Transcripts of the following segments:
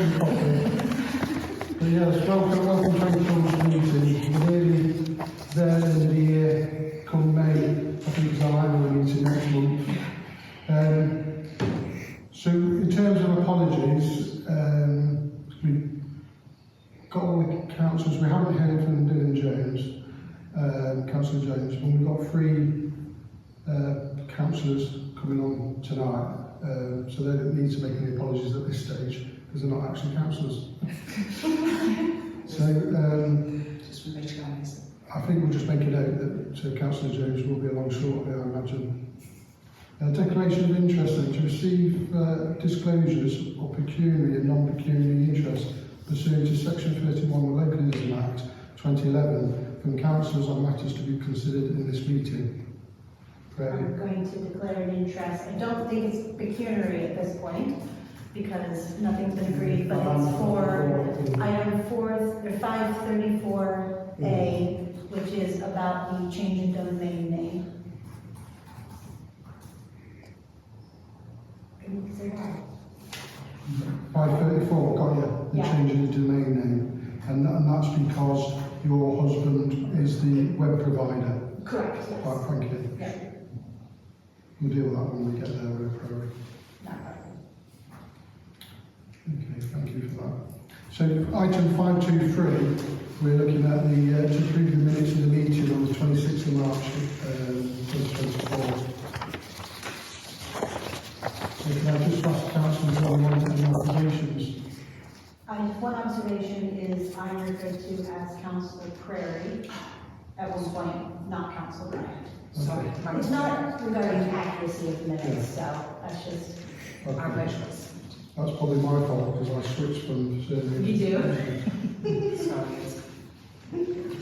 some coffee. But yes, welcome to the meeting. We're nearly there in the year, come May, I think it's our annual meeting next month. So in terms of apologies, we've got all the councillors, we haven't heard from Dylan Jones, Councillor Jones, but we've got 3 councillors coming on tonight, so they don't need to make any apologies at this stage, because they're not actually councillors. So, just for Rich guys. I think we'll just make a note that Councillor Jones will be along shortly, I imagine. Declaration of interest then, to receive disclosures of pecuniary and non-pecuniary interest pursuant to Section 31 of the Localism Act 2011 from councillors on matters to be considered in this meeting. I'm going to declare an interest. I don't think it's pecuniary at this point because nothing's been agreed, but it's for item 534A, which is about the change in domain name. Can you say that? 534, got you, the Yeah. change in the domain name. And that's because your husband is the web provider. Correct, yes. Right, thank you. Yeah. We'll deal with that when we get there, probably. Not right. Okay, thank you for that. So item 523, we're looking at the to approve the minutes of the meeting on the 26th of March 2024. So can I just ask councillors on any observations? One observation is I referred to as Councillor Prairie at one point, not Councillor Bryant. Sorry, It's not regarding accuracy of minutes, so that's just our measures. That's probably my fault because I switched from surnames. You Sorry.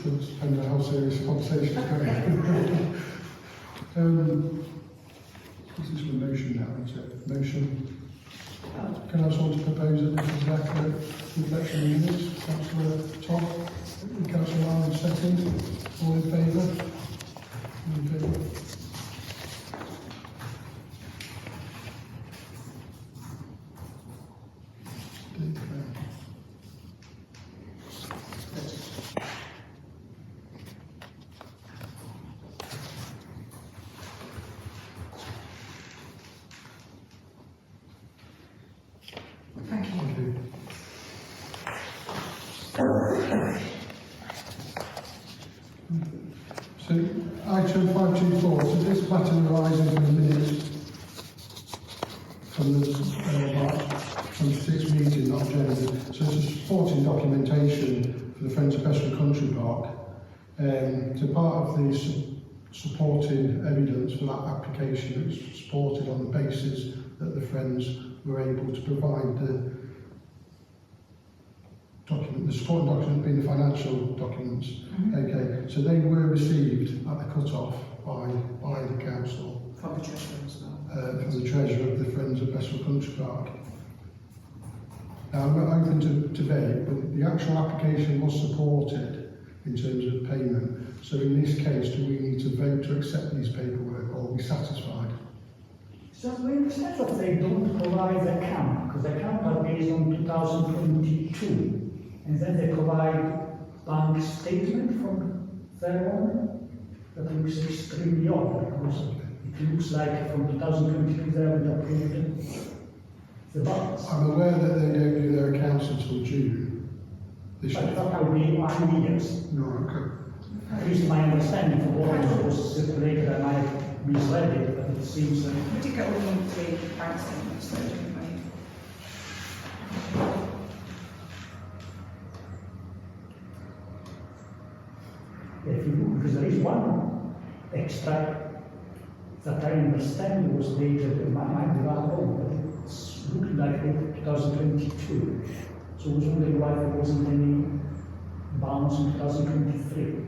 So it depends on how serious the conversation is going. This is a motion now, isn't it? Motion. Can I someone to propose that this is accurate reflection of minutes? Councillor Tom, Councillor Ryan second. All in favour? All in favour? Thank you. Thank you. So, item 524, so this matter arises from the minutes from the March 26th meeting, not agenda. So it's a supporting documentation for the Friends of Bessel Country Park. So part of the supporting evidence for that application, it was supported on the basis that the Friends were able to provide the document, the supporting document being the financial documents. Okay, so they were received at the cut-off by the council. From the treasurer as well. From the treasurer of the Friends of Bessel Country Park. Now, I'm open to debate, but the actual application was supported in terms of payment. So in this case, do we need to vote to accept these paperwork or are we satisfied? So in the sense that they don't provide the account, because the account are based on 2022, and then they provide bank statement from their own, that looks extremely odd, because it looks like from 2022 they haven't approved the banks. I'm aware that they don't do their accounts until June this But year. that would be 2 years. No, okay. At least my understanding from what was circulated, and I misled it, but it seems that We did get all the 3 bank statements though, didn't we? if you look, because there is one extract that I understand was dated, it might be wrong, but it's looking like dated 2022. So I was wondering why there wasn't any bounce in 2023.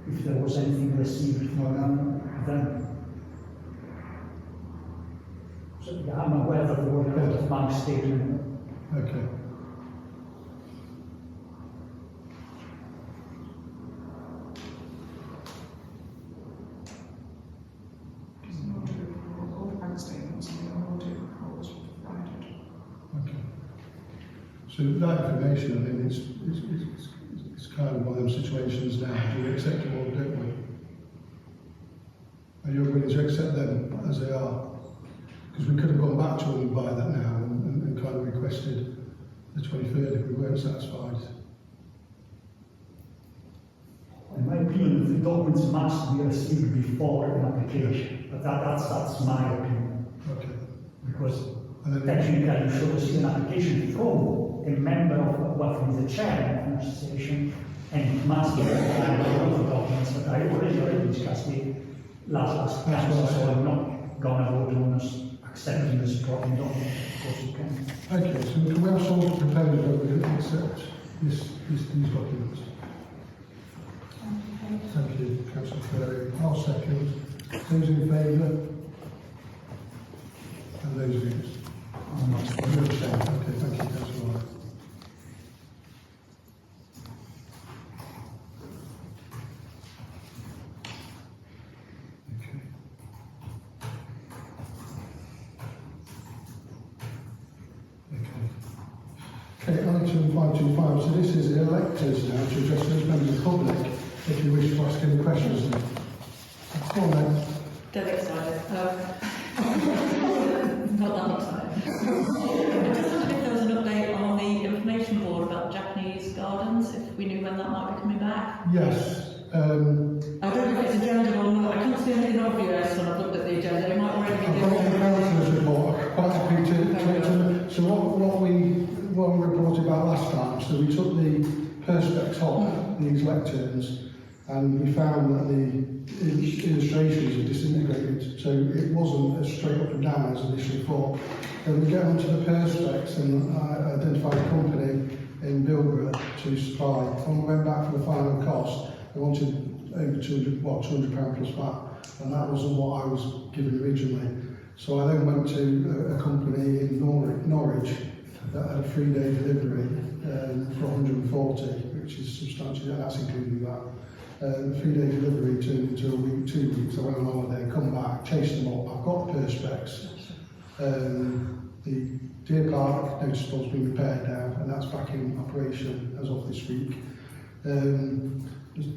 If there was anything received from them. So yeah, I'm aware that there were a lot of bank statement. Okay. All the bank statements and the audit reports were provided. Okay. So that information, I think, it's kind of one of those situations now. Do we accept them or don't we? Are you willing to accept them as they are? Because we could have gone back to them by that now and kind of requested the 23rd if we weren't satisfied. In my opinion, the documents must be received before an application, but that's my opinion. Okay. Because And then technically you should receive an application from a member of, well, from the chairman of an association, and it must be verified by all the documents that I already discussed it last council, so I'm not gonna vote on us accepting this problem document, of course you can. okay, so can we have someone to propose that we accept these documents? Thank you, Councillor Ferry. I'll second. Those in favour? And those against? You abstain. Okay, thank you, Councillor Wright. Okay. Okay, item 525. So this is the electors now to address those members of the public if you wish to ask any questions. Go on then. Dead excited. Not that excited. I just wondered if there was an update on the information board about Japanese gardens, if we knew when that might be coming back. Yes. I don't know if it's agenda or not. I can't see anything obvious when I've looked at the agenda. It might already be I've got the there. councillor's report. Quite happy to so what we reported about last time, so we took the perspex off these lecterns and we found that the illustrations are disintegrated, so it wasn't as straight up and down as initially thought. Then we get onto the perspex and I identified a company in Bilborough to supply. When we went back for the final cost, they wanted over £200 plus VAT, and that wasn't what I was given originally. So I then went to a company in Norwich that had a 3-day delivery for 140, which is substantial, that's including that. 3-day delivery turned into a week, 2 weeks. I went on holiday, come back, chased them up. I've got the perspex. The Deer Park notice board's been repaired now, and that's back in operation as of this week.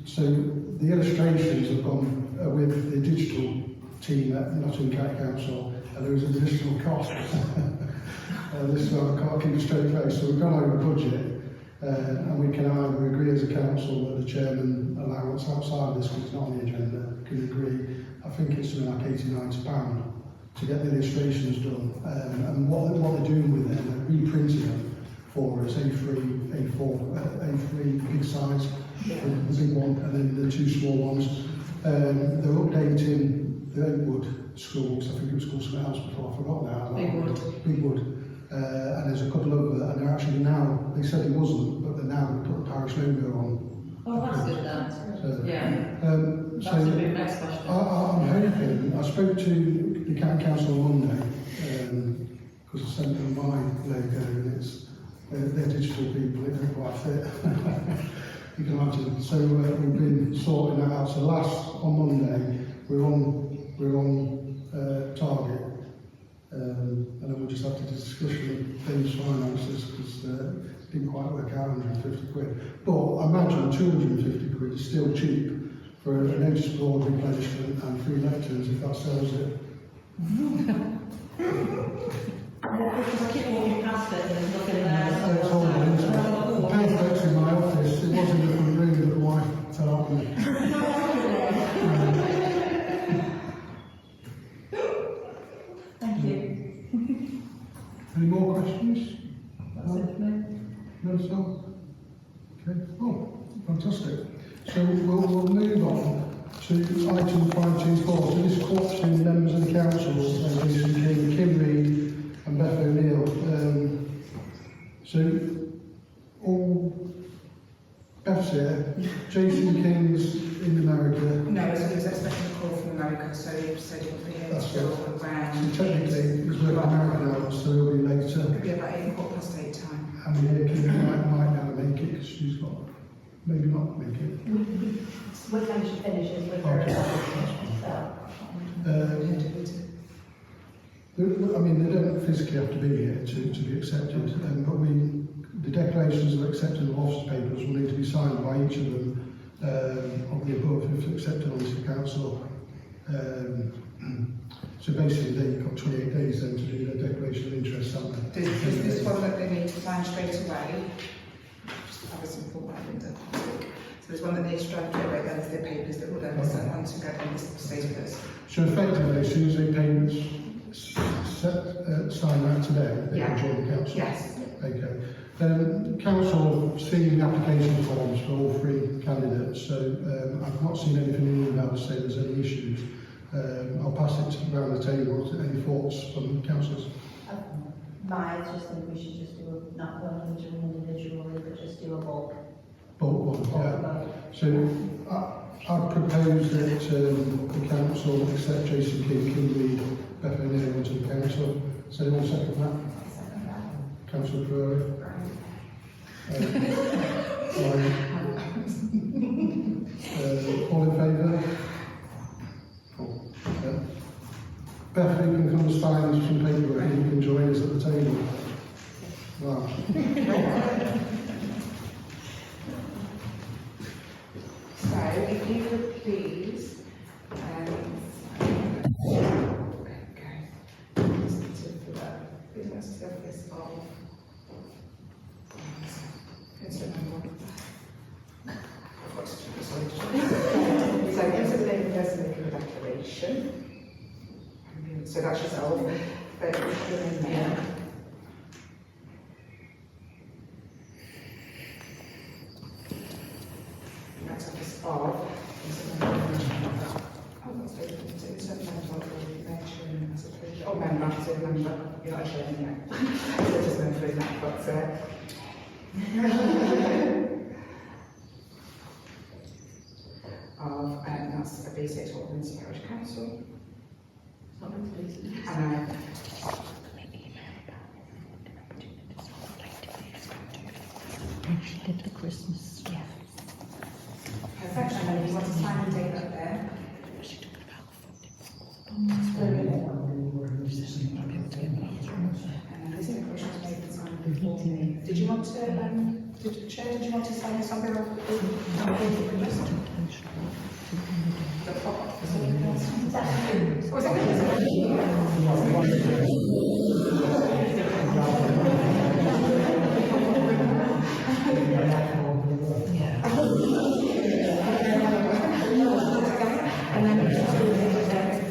So the illustrations have gone with the digital team at Nottingham County Council, and there was an additional cost. This is why I can't keep a straight face. So we've gone over budget, and we can either agree as a council that the chairman allowance outside of this, because it's not on the agenda, can agree. I think it's something like £80–90 to get the illustrations done. And what they're doing with them, they're reprinting them for us, A3, A4, A3 big size, the big one, and then the 2 small ones. They're updating the Oakwood schools. I think it was called something else before, I forgot now. Bigwood. And there's a couple of, and they're actually now, they said it wasn't, but they're now put the parish logo on. Oh, that's good then. Yeah. So That's a big next question. I'm hoping, I spoke to the county council on Monday, because I sent them my logo, and it's, they're digital people, it don't quite fit. You can imagine. So we've been sorting that out. So on Monday, we're on target. And then we'll just have to discussion with those finances because it didn't quite work out 150 quid. But I imagine 250 quid is still cheap for a notice board replenishment and 3 lecterns if that sells it. I keep walking past it and there's nothing there. It's horrible, isn't it? The paperwork's in my office. It was in the front room, but the wife told me. Thank you. Any more questions? That's it for me. No, so? Okay. Oh, fantastic. So we'll move on to item 524. So this quotes in members of the council, Jason King, Kim Reid and Beth O'Neill. So all Beth's here, Jason King's in America. No, so he was expecting a call from America, so he said he would be here That's till right. around. So technically he's working American hours, so he'll be later. Could be about 8:15 time. And we hear Kim might never make it because she's got, maybe not make it. What time she finishes with her? Okay. So, I mean, they don't physically have to be here to be accepted, but we The declarations of acceptance of office papers will need to be signed by each of them of the above if accepted on the council. So basically they've got 28 days then to do their declaration of interest, haven't they? Is this one that they need to sign straight away? Just have a simple one, Linda. So there's one that needs to drive straight away, then there's the papers that will then be sent on to get on the status. So effectively, as soon as they payments sign that today, they Yeah. can join the council? Yes. Okay. Council have seen the application forms for all three candidates, so I've not seen anything in the email to say there's any issues. I'll pass it around the table. Any thoughts from councillors? I just think we should just do not go into them individually, but just do a bulk. Bulk one, yeah. vote. So I propose that the council accept Jason King, Reid, Beth O'Neill onto the council. So anyone second that? Second that. Councillor Ferrari? All in favour? Cool. Beth, you can come and sign some paperwork and you can join us at the table. Wow. So if you could please, okay, business service of. So enter the name of the person making the declaration. So that's yourself, but you put them in there. Next up is of. Oh, that's very good. Oh, member, so member. You're not sharing yet. So just member in that box there. That's a basic to Ordnance Parish Council. And She did the Christmas. Yeah. perfect, and then if you want to sign and take that there. And then this information was made and signed before me. Did you want to, Chair, did you want to sign something off? The pop, something else? Was it? And then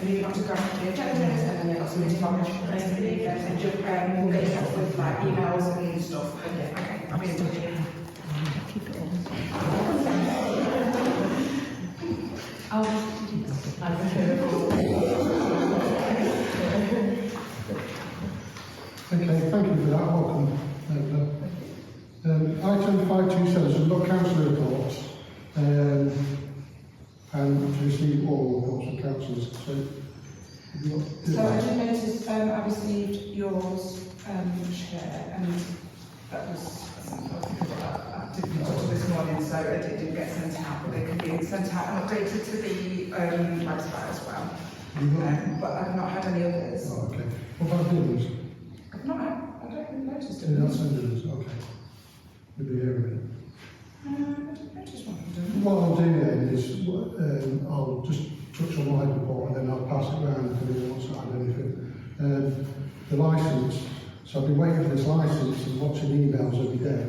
you got to grab the agendas, and then you've got some information and we'll get you up with like emails and stuff. Okay, I'll be in touch. Okay, thank you for that. Welcome. Item 527, so we've got council reports. And to receive all reports from councillors. So, So I just noticed, I received yours, Chair, and that was, I didn't talk to this morning, so it didn't get sent out, but they can be sent out and updated to the website as well. But I've not had any others. Oh, okay. What about buildings? I've not had, I don't think noticed Did not it. send buildings? Okay. We'll be here a minute. I didn't notice one of them. What I'll do then is I'll just touch on my report and then I'll pass it around if anyone wants to add anything. The licence. So I've been waiting for this licence and watching emails every day.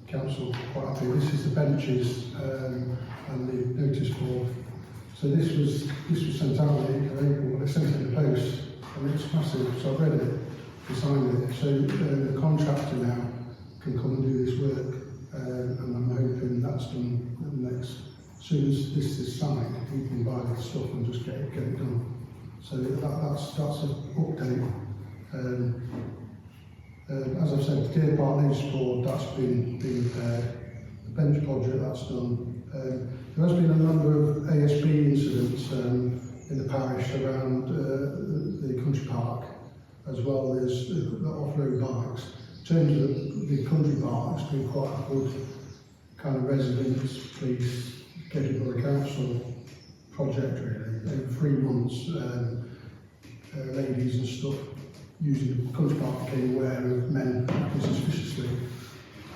Council quite happy. This is the benches and the notice board. So this was sent out on the 8th of April. They sent it in the post and it's massive. So I've read it, I signed it. So the contractor now can come and do this work. And I'm hoping that's done next. As soon as this is signed, we can buy the stuff and just get it done. So that's an update. As I've said, the Deer Park News Board, that's been repaired. The bench project, that's done. There has been a number of ASB incidents in the parish around the country park, as well as the off-road bikes. In terms of the country park, it's been quite a good kind of residents, police, Gateshead Borough Council project really. Over 3 months, ladies and stuff using the country park became aware of men acting suspiciously.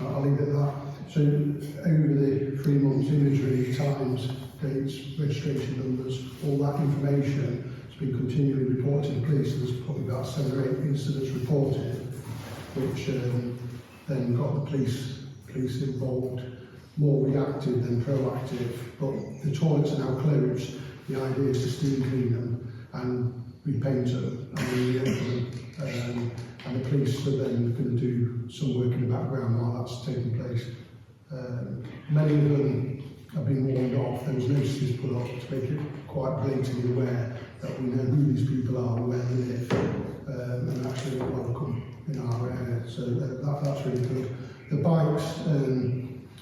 I'll leave it at that. So over the 3 months, imagery, times, dates, registration numbers, all that information has been continually reported to the police. There's probably about 7 or 8 incidents reported, which then got the police involved, more reactive than proactive. But the toilets are now closed. The idea is to steam clean them and repaint them and reopen them. And the police are then going to do some work in the background while that's taking place. Many of them have been warned off. There was notices put up to make it quite blatantly aware that we know who these people are, where they live, and actually are welcome in our area. So that's really good. The bikes,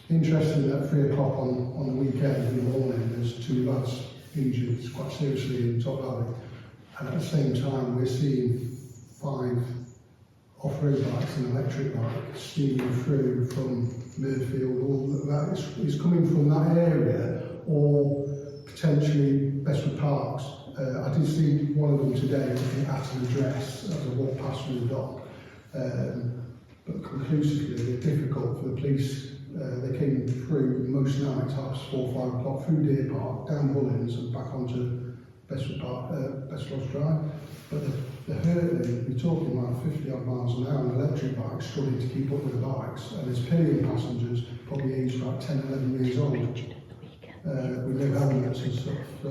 interesting that 3 o'clock on the weekend in the morning, there's 2 lads injured quite seriously in Top Valley. And at the same time, we're seeing 5 off-road bikes and electric bikes steaming through from Murfield. All that is coming from that area, or potentially Bestwood Parks. I did see one of them today at an address as I walked past with the dog. But conclusively, they're difficult for the police. They came through most nights, 4, 5 o'clock, through Deer Park, down Mullins and back onto Bestwood Park, Bestwood Drive. But they're hurtling, we're talking like 50 odd miles an hour on electric bikes, struggling to keep up with the bikes. And there's pillion passengers, probably aged about 10, 11 years old, with no helmets and stuff. So,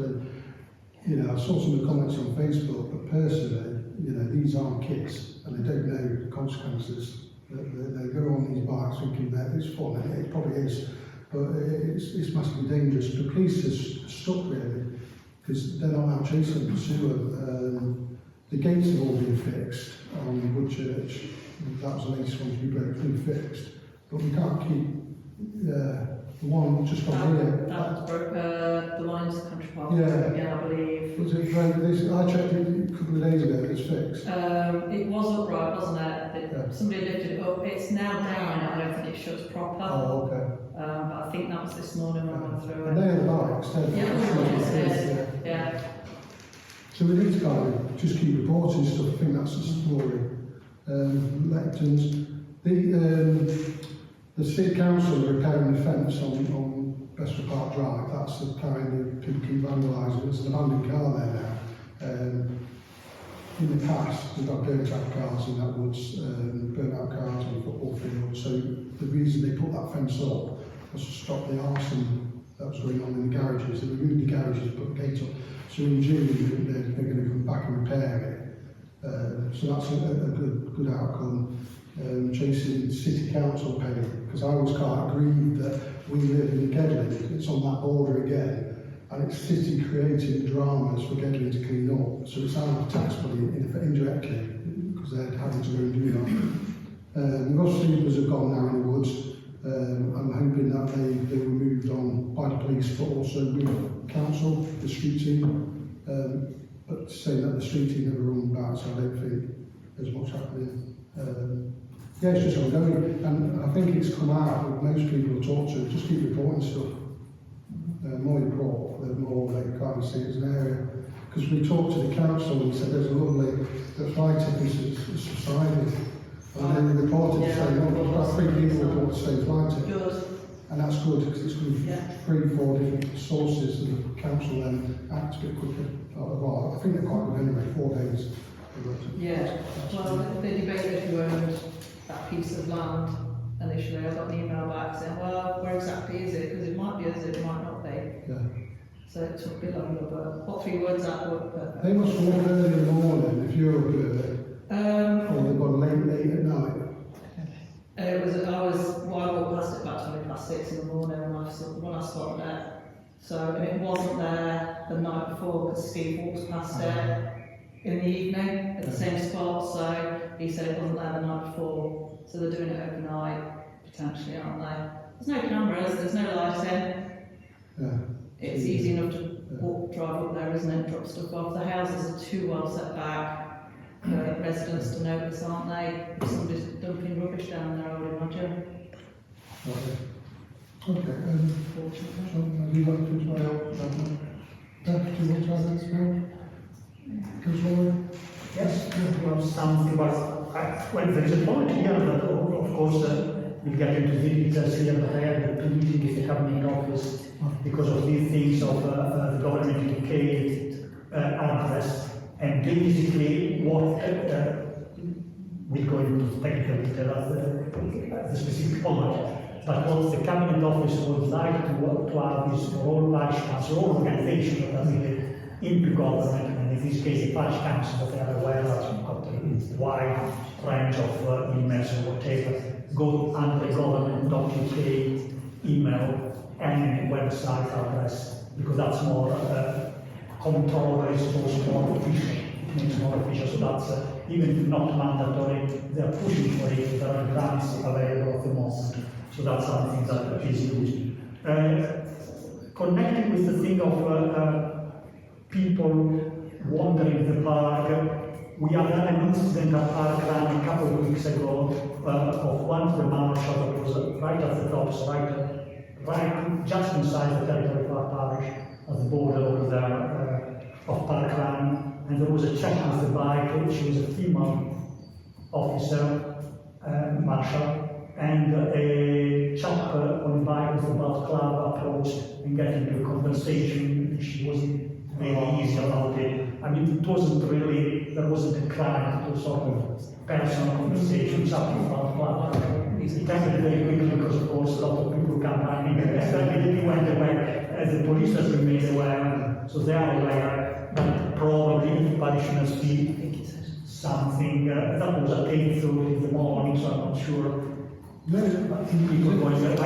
you know, I saw some of the comments on Facebook, but personally, you know, these aren't kids and they don't know the consequences. They go on these bikes thinking that it's fun, and it probably is, but it's massively dangerous. The police are stuck really, because they're not now chasing and pursuing. The gates have all been fixed on Woodchurch. That was the latest one to be broken, fixed. But we can't keep the one just from here. That was broke, the lines country park, Yeah. I believe. Was it I checked it a couple of days ago, it's fixed. It was upright, wasn't it? Yeah. Somebody lifted it up. It's now down. I don't think it shuts proper. Oh, okay. But I think that was this morning when I went through And it. they're the bikes, they're Yeah. So we need to kind of just keep reporting stuff. I think that's the story. Lectons. The City Council are repairing the fence on Bestwood Park Drive. That's the kind of people keep vandalising. There's an abandoned car there now. In the past, we've got burnt out cars in that woods, burnt out cars on the football field. So the reason they put that fence up was to stop the arson that was going on in the garages. They removed the garages, put the gate up. So in June, they're going to come back and repair it. So that's a good outcome. Chasing City Council paying, because I was quite aggrieved that we live in Gedling, it's on that border again, and it's city creating dramas for Gedling to clean up. So it's out of tax money indirectly, because they're having to go and do that. The Ross Sleepers have gone now in the woods. I'm hoping that they were moved on by the police, but also with council, the street team. But to say that the street team never run back, so I don't think there's much happening. Yeah, it's just ongoing, and I think it's come out with most people I talk to, just keep reporting stuff. The more you report, the more they kind of see it as an area. Because we talked to the council and said there's a lovely, the fly tipping subsided. And then we reported saying, oh, we've got 3 people report to say fly tip. Good. And that's good, because it's good Yeah. 3, 4 different sources, and the council then acts a bit quicker. Well, I think they're quite good anyway, 4 days. Yeah. Well, they debated who owned that piece of land initially. I got an email back saying, well, where exactly is it? Because it might be us, it might not be. Yeah. So it took a bit longer, but what 3 words that worked perfect. They must walk early in the morning if you're a bird, or they've gone late at night. I walked past it about 6:20 in the morning when I spotted it. So, and it wasn't there the night before, because Steve walks past it in the evening at the same spot, so he said it wasn't there the night before. So they're doing it overnight, potentially, aren't they? There's no cameras, there's no lighting. Yeah. It's easy enough to drive up there, isn't it, drop stuff off. The houses are too well set back for residents to notice, aren't they? If somebody's dumping rubbish down there, I would imagine. Okay, Fortunately. so have you got to try out that one? Beth, do you want to try that as well? Councillor Lloyd? Yes, well, something, well, there is a point here that, of course, we'll get into details here, but I had two meetings with the cabinet office because of these things of the government educated address, and basically what we'll go into technical detail the specific point, but what the cabinet office would like to have is for all parish council, all organizations that are really into government, and in this case the parish council, that they are aware that we've got a wide range of emails and whatever, go under government.uk email and website address, because that's more controlled, it's also more official. It makes more official, so that's even if not mandatory, they're pushing for it, there are grants available at the moment, so that's something that is used. Connected with the thing of people wandering the park, we had an incident at Park Run a couple of weeks ago of one of the marshal that was right at the top, so right just inside the territory of our parish, at the border over there of Park Run, and there was a check with the bike. She was a female officer, marshal, and a chap on the bike with the belt club approached and getting a compensation. She wasn't very easy about it. I mean, it wasn't really, there wasn't a crime, it was sort of personal conversation, something about club. It ended very quickly because, of course, a lot of people come running, and immediately went away, as the police has been made aware, so they are aware that probably the parishioners feel something, that was at 8:30 in the morning, so I'm not sure. I think people are going there. I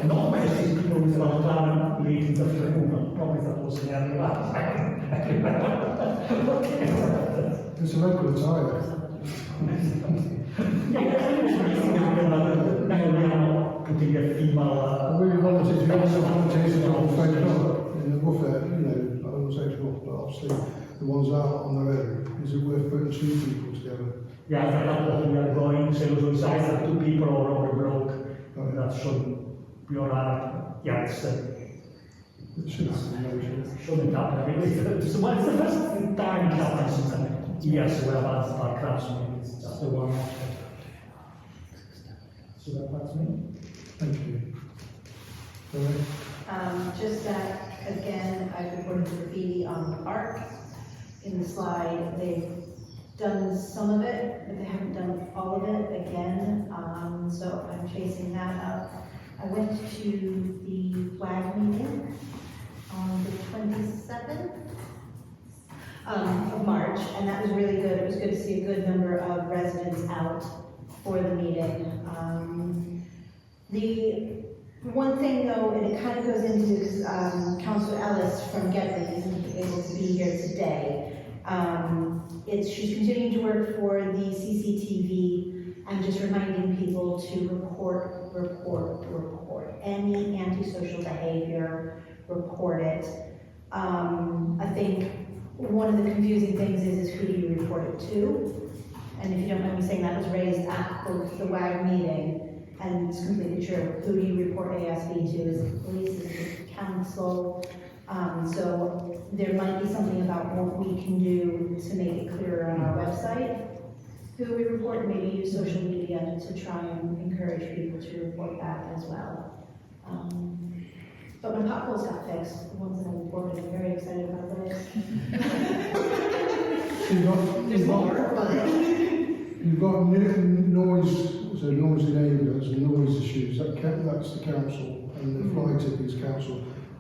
normally see people with about club late in the afternoon, probably that was the early last. It's a local attire. Putting a female. We volunteers, we also volunteers as well, Facebook, in the buffer, you know, homosexual, but obviously the ones out on the road, is it worth putting two people together? Yeah, that's what we are going, so it's either two people or we broke, that should be alright. Yeah, it's, It should happen, shouldn't happen. I mean, it's the first time it happens in years where that's our crash, it's just the one. So that's me. Thank you. Just that, again, I reported graffiti on the park. In the slide, they've done some of it, but they haven't done all of it again. So I'm chasing that up. I went to the WAG meeting on the 27th of March, and that was really good. It was good to see a good number of residents out for the meeting. The one thing though, and it kind of goes into Councillor Ellis from Gedley isn't able to be here today. She's continuing to work for the CCTV and just reminding people to report any antisocial behavior, report it. I think one of the confusing things is who do you report it to? And if you don't mind me saying, that was raised at the WAG meeting, and it's completely true. Who do you report ASB to? Is it police? Is it council? So there might be something about what we can do to make it clearer on our website. Who we report, maybe use social media to try and encourage people to report that as well. But when potholes got fixed, the ones that I reported, I'm very excited about those. You've got noise, so noisy neighbours and noise issues, that's the council, and the fly tipping's council.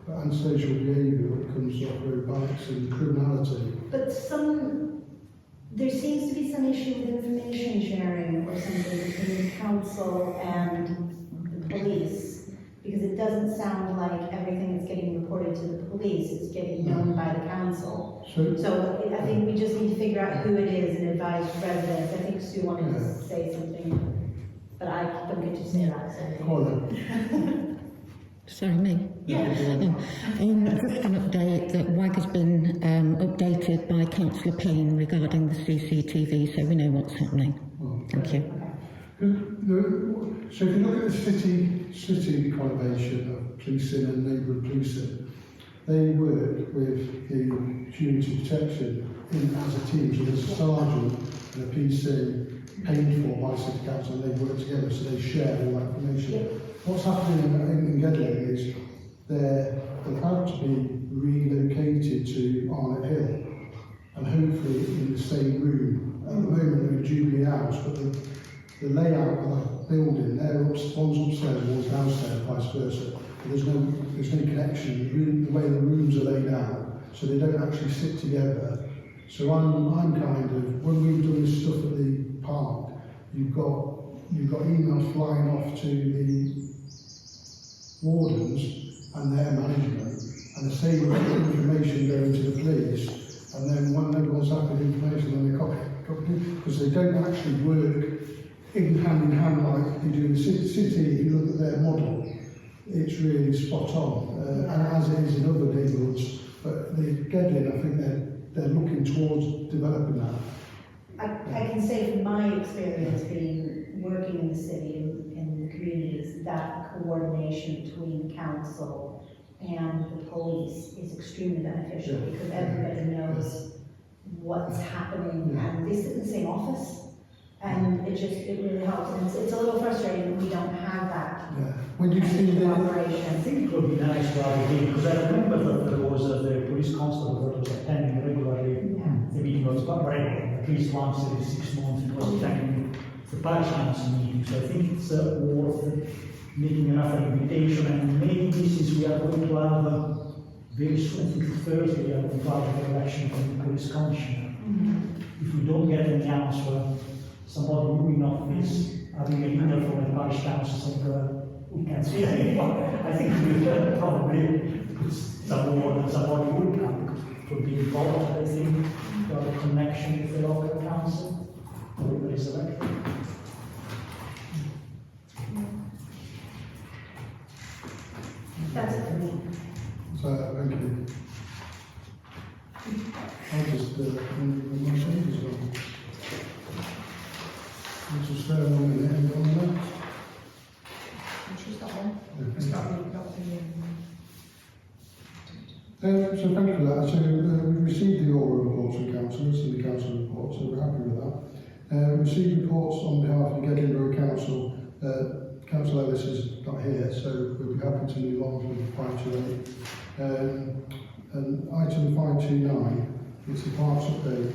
But antisocial behaviour when it comes to off-road bikes and criminality. But there seems to be some issue with information sharing or something between the council and the police, because it doesn't sound like everything that's getting reported to the police is getting known by the council. So I think we just need to figure out who it is and advise residents. I think Sue wanted to say something, but I don't get to say that. So. Sorry, me? Yeah. Just an update that WAG has been updated by Councillor Payne regarding the CCTV, so we know what's happening. Thank you. So if you look at the city combination of policing and neighbourhood policing, they work with the community protection, in as a team. So there's a sergeant and a PC paid for by City Council, and they work together, so they share all that information. What's happening in Gedling is they're about to be relocated to Arnott Hill, and hopefully in the same room. At the moment they're in Jubilee House, but the layout of the building, one's upstairs, one's downstairs, vice versa. But there's no connection. The way the rooms are laid out, so they don't actually sit together. So I'm kind of, when we've done this stuff at the park, you've got emails flying off to the wardens and their management, and the same information going to the police, and then when everyone's happy with information, then they copy because they don't actually work hand in hand like they do in the city. If you look at their model, it's really spot on, and as it is in other neighbourhoods. But the Gedling, I think they're looking towards developing that. I can say from my experience being working in the city and the communities, that coordination between council and the police is extremely beneficial because everybody knows what's happening and they sit in the same office. And it really helps, and it's a little frustrating that we don't have that. Yeah. When you see the I think it would be nice to have a meeting, because I remember that there was the police constable that was attending regularly the meeting, was quite regular, at least once every 6 months, it was attending the parish council meeting. So I think it's worth making another invitation, and maybe since we are going to have very soon, I think Thursday, we are going to have the election from the police commissioner. If we don't get any answer, somebody moving office, having a email from the parish council saying we can't see anyone. I think we will probably put somebody would come because it would be involved, I think, to have a connection with the local council, whoever is elected. That's it for me. So, thank you. I'll just my change as well. Which is fair on the end on that. Which is that one? Yeah. It's got the, So thank you for that. So we've received the oral reports from councillors and the council report, so we're happy with that. Received reports on behalf of the Gedling Borough Council. Councillor Ellis is not here, so we'll be happy to move on with 528. And item 529, it's the parks update.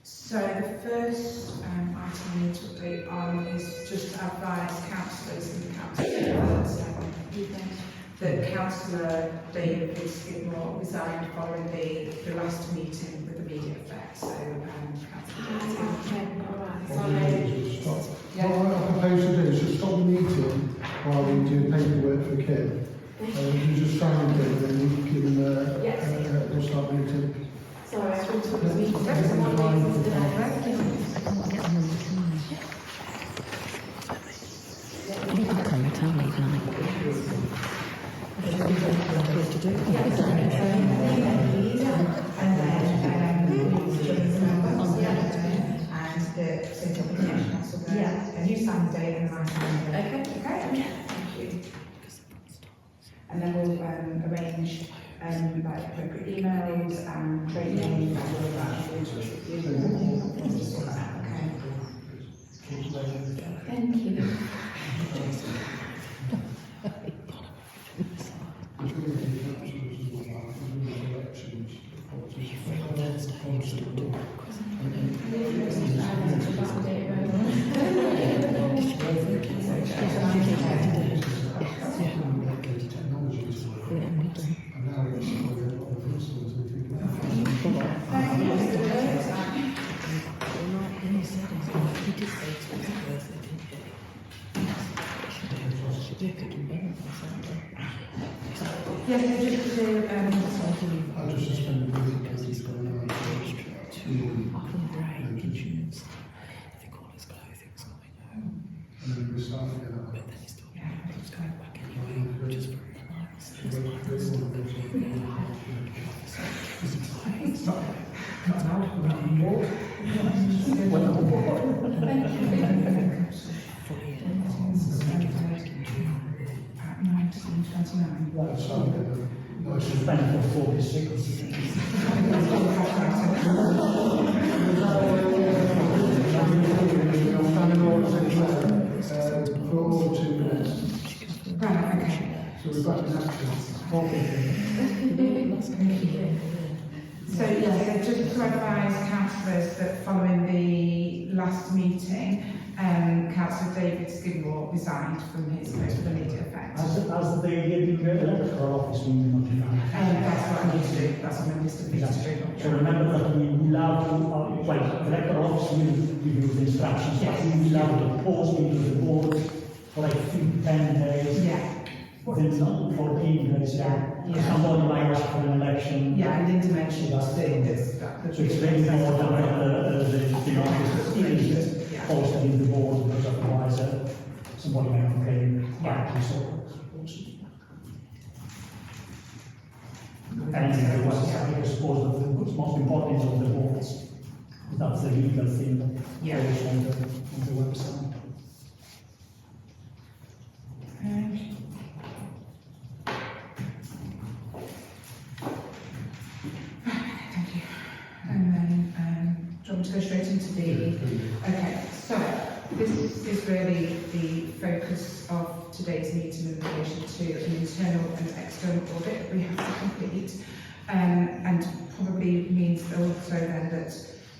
So the first item we need to update on is just to advise councillors and councillors that Councillor David Skidmore resigned following the last meeting with immediate effect. So What I propose to do is to stop the meeting while we do paperwork for Kim. You just sign it and then you can we'll start the meeting. Sorry, I should talk to me. And you sign the date and I sign the date. Okay. Thank you. And then we'll arrange like appropriate emails and training and all of that. Just sort that out, okay? Thank you. I'll just suspend the meeting because it's going on. And then we start again. 29. That sounded nice. Spend for 40 seconds. For all 2 minutes. Right, okay. So we're back in action. So yes, so just to advise councillors that following the last meeting, Councillor David Skidmore resigned from his post with immediate effect. As the electoral office being notified. That's what I need to do, that's what my list of things to do. So remember that we will have to, well, the electoral office will give you the instructions, but Yes. we will have to post it to the board for like 10 days. Yeah, Then not 14 days, yeah. Yeah. Somebody might ask for an election. yeah, and Linda mentioned that, So it's very the important that the office is Yeah. posted in the board, because otherwise somebody might complain. Yeah. And I suppose that the most important is of the boards. That's the legal thing that Yeah. goes on the website. Thank you. And then, do you want me to go straight into the, okay, so this is really the focus of today's meeting in relation to an internal and external audit that we have to complete. And probably means also then that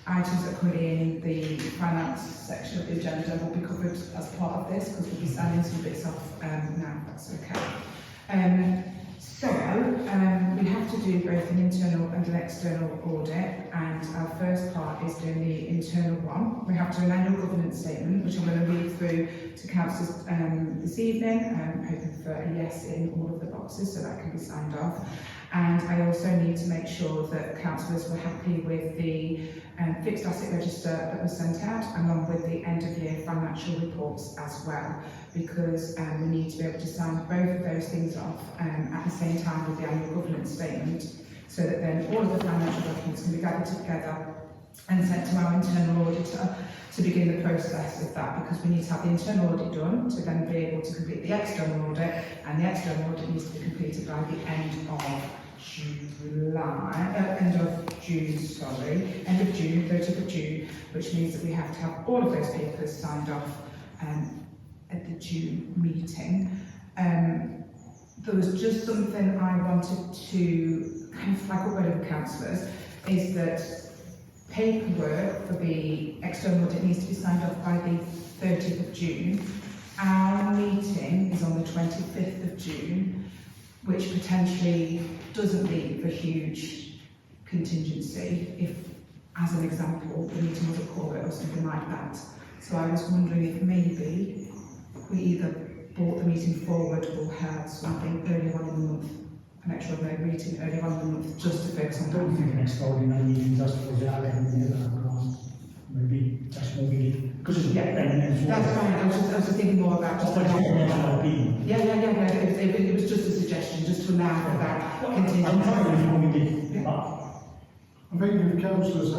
items that are currently in the finance section of the agenda will be covered as part of this, because we'll be signing some bits off now, if that's okay. So, we have to do both an internal and an external audit, and our first part is doing the internal one. We have to do an annual governance statement, which I'm going to read through to councillors this evening, hoping for a yes in all of the boxes, so that can be signed off. And I also need to make sure that councillors were happy with the fixed asset register that was sent out, along with the end of year financial reports as well, because we need to be able to sign both of those things off at the same time with the annual governance statement, so that then all of the financial documents can be gathered together and sent to our internal auditor to begin the process of that, because we need to have the internal audit done to then be able to complete the external audit, and the external audit needs to be completed by the end of end of June, 30th of June, which means that we have to have all of those papers signed off at the June meeting. There was just something I wanted to kind of flag up with the councillors, is that paperwork for the external audit needs to be signed off by the 30th of June. Our meeting is on the 25th of June, which potentially doesn't leave a huge contingency if, as an example, the meeting was a corporate or something like that. So I was wondering if maybe we either brought the meeting forward or had something earlier on in the month, an extraordinary meeting earlier on in the month, just to focus on I don't think an extraordinary meeting just for the ground. Maybe just moving it, because it's That's fine. I was just thinking more about just opinion. it was just a suggestion, just to allow for that I'm contingency. fine with moving it. Yeah. I think if councillors, if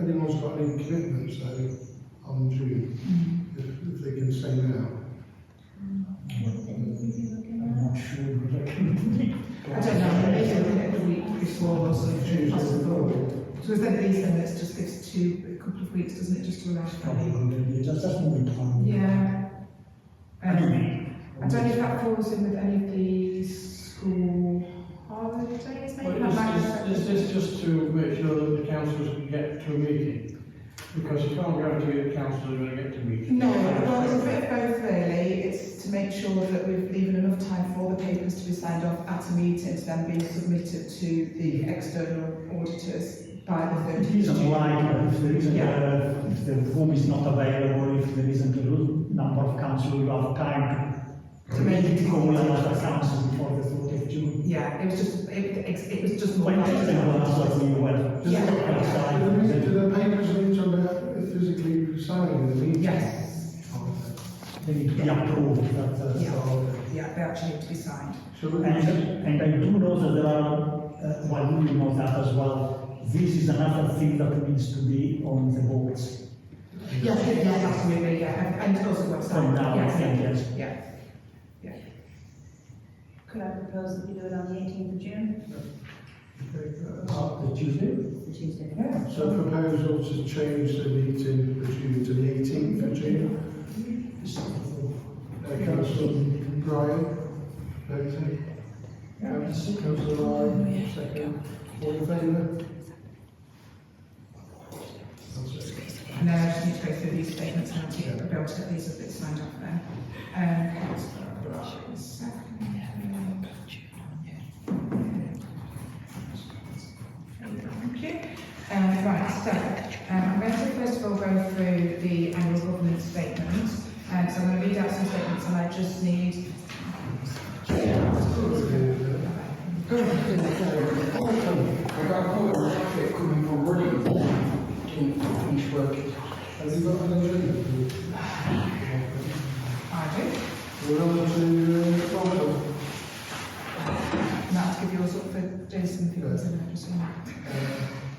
anyone's got any commitments, say, on June, if they can say now. I'm not sure. I don't know, maybe looking at the week before or something possible. So is that at least then it just gives a couple of weeks, doesn't it, just to allow for Probably, just move it on. Yeah. I don't know if that falls in with any of the school holidays, maybe? Well, is this just to make sure that the councillors can get to a meeting? Because you can't guarantee that councillors are going to get to meetings. No, well, it's a bit of both really. It's to make sure that we've leaving enough time for all the papers to be signed off at a meeting to then be submitted to the external auditors by the 30th It isn't like if there isn't, Yeah. if the room is not available, if there isn't a number of councillors who have time To make it call another council before the 30th of June. Yeah, it was just more When like it's been one sort of well. Yeah. Do the papers need to be physically signed in the meeting? Yes. They need to be approved. Yeah, they actually need to be signed. And I do know that there are, well, you know that as well, this is another thing that needs to be on the boards. Yeah, absolutely, yeah, and also website. From now, I think, yes. Yeah, yeah. Could I propose that we do it on the 18th of June? The Tuesday? The Tuesday. Yeah. So proposal to change the meeting for June to the 18th of June. Councillor Brian, voting. Councillor Ryan, second. All in favour? And then I just need to go through these statements and I'll be able to get these a bit signed off then. Councillor Ryan, second. Thank you. Right, so I'm going to first of all go through the annual governance statement. So I'm going to read out some statements and I just need. Have you got an agenda? I do. We're on to Rob. Now to give yours up for doing some things in there, just so you know.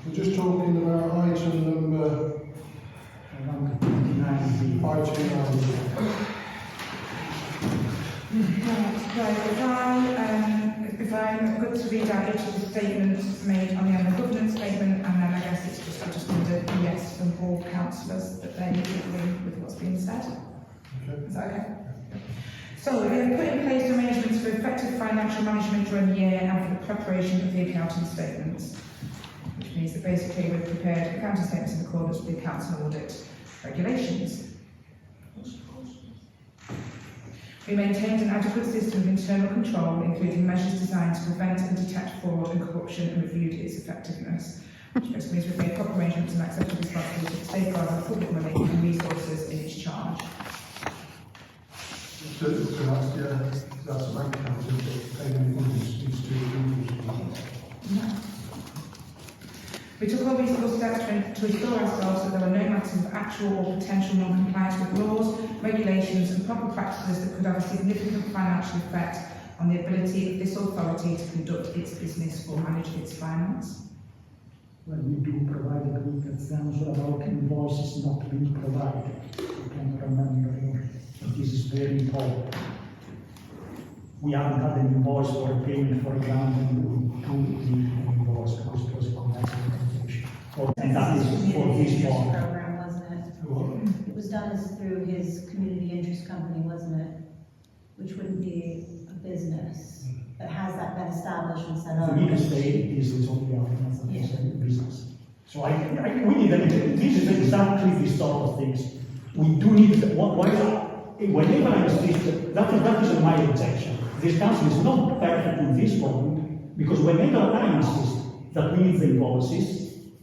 We're just talking about item number 529. Right, if I'm good to read out each of the statements made on the annual governance statement, and then I guess it's just, I just need a yes from all councillors that they agree with what's being said. Okay. Is that okay? So we have put in place arrangements for effective financial management during the year and for the preparation of the accounting statements, which means that basically we've prepared accounting statements in accordance with the accounts and audit regulations. We maintained an adequate system of internal control, including measures designed to prevent and detect fraud and corruption, and reviewed its effectiveness, which basically means we've made proper arrangements and accepted responsibility to safeguard our public money and resources in its charge. So that's a bank account, isn't it? Payment funds, these two individuals. We took all reasonable steps to assure ourselves that there were no matters of actual or potential non-compliance with laws, regulations and proper practices that could have a significant financial effect on the ability of this authority to conduct its business or manage its finance. Well, we do provide a group example about invoices not being provided. I can remember, but this is very important. We haven't had an invoice for a payment, for example, we do need an invoice because it was a commercial transaction. And that is for this one. Program, wasn't it? It was done as through his community interest company, wasn't it? Which wouldn't be a business, but has that been established and set up? For me to say this is only our business. So we need this is exactly this sort of things. We do need, whenever I insist, that is my objection. This council is not perfect in this point, because whenever I insist that we need the invoices,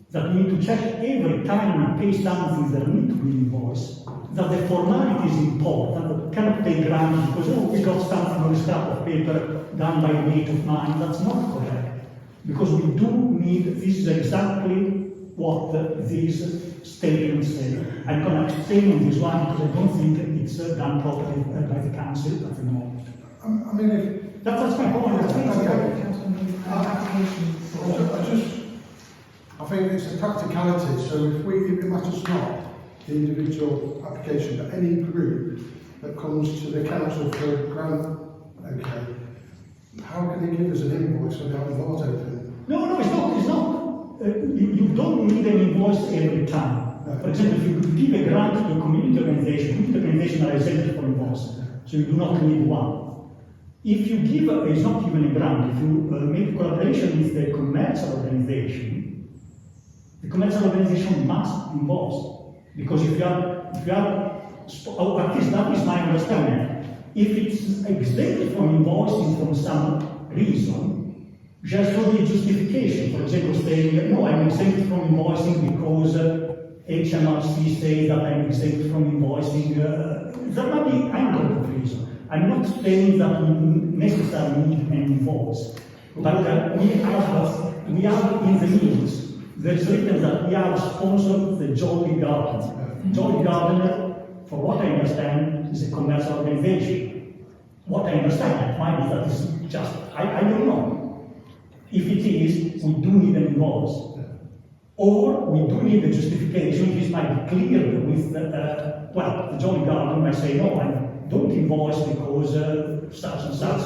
that we need to check every time we pay something that need to be invoiced, that the formality is important, that we cannot take granted because, oh, we got something on a scrap of paper done by a mate of mine. That's not correct. Because we do need, this is exactly what these statements say. I'm going to abstain on this one because I don't think it's done properly by the council at the moment. I mean, That's my point. I think it's a practicality, so if it matters not the individual application, but any group that comes to the council for a grant, okay, how can they give us an invoice without the vault open? No, it's not. You don't need an invoice every time. For example, if you give a grant to a community organization are exempt from invoice, so you do not need one. If you give, it's not even a grant, if you make a collaboration with the commercial organization, the commercial organization must invoice. Because if you are, at least that is my understanding. If it's exempt from invoicing for some reason, just for the justification, for example, saying, no, I'm exempt from invoicing because HMRC say that I'm exempt from invoicing, there might be another reason. I'm not saying that we necessarily need an invoice, but we have in the means, there's written that we have sponsored the Jolly Garden. Jolly Garden, for what I understand, is a commercial organization. What I understand, might be that it's just, I don't know. If it is, we do need an invoice. Or we do need a justification. This might be clear with the Jolly Garden might say, no, I don't invoice because such and such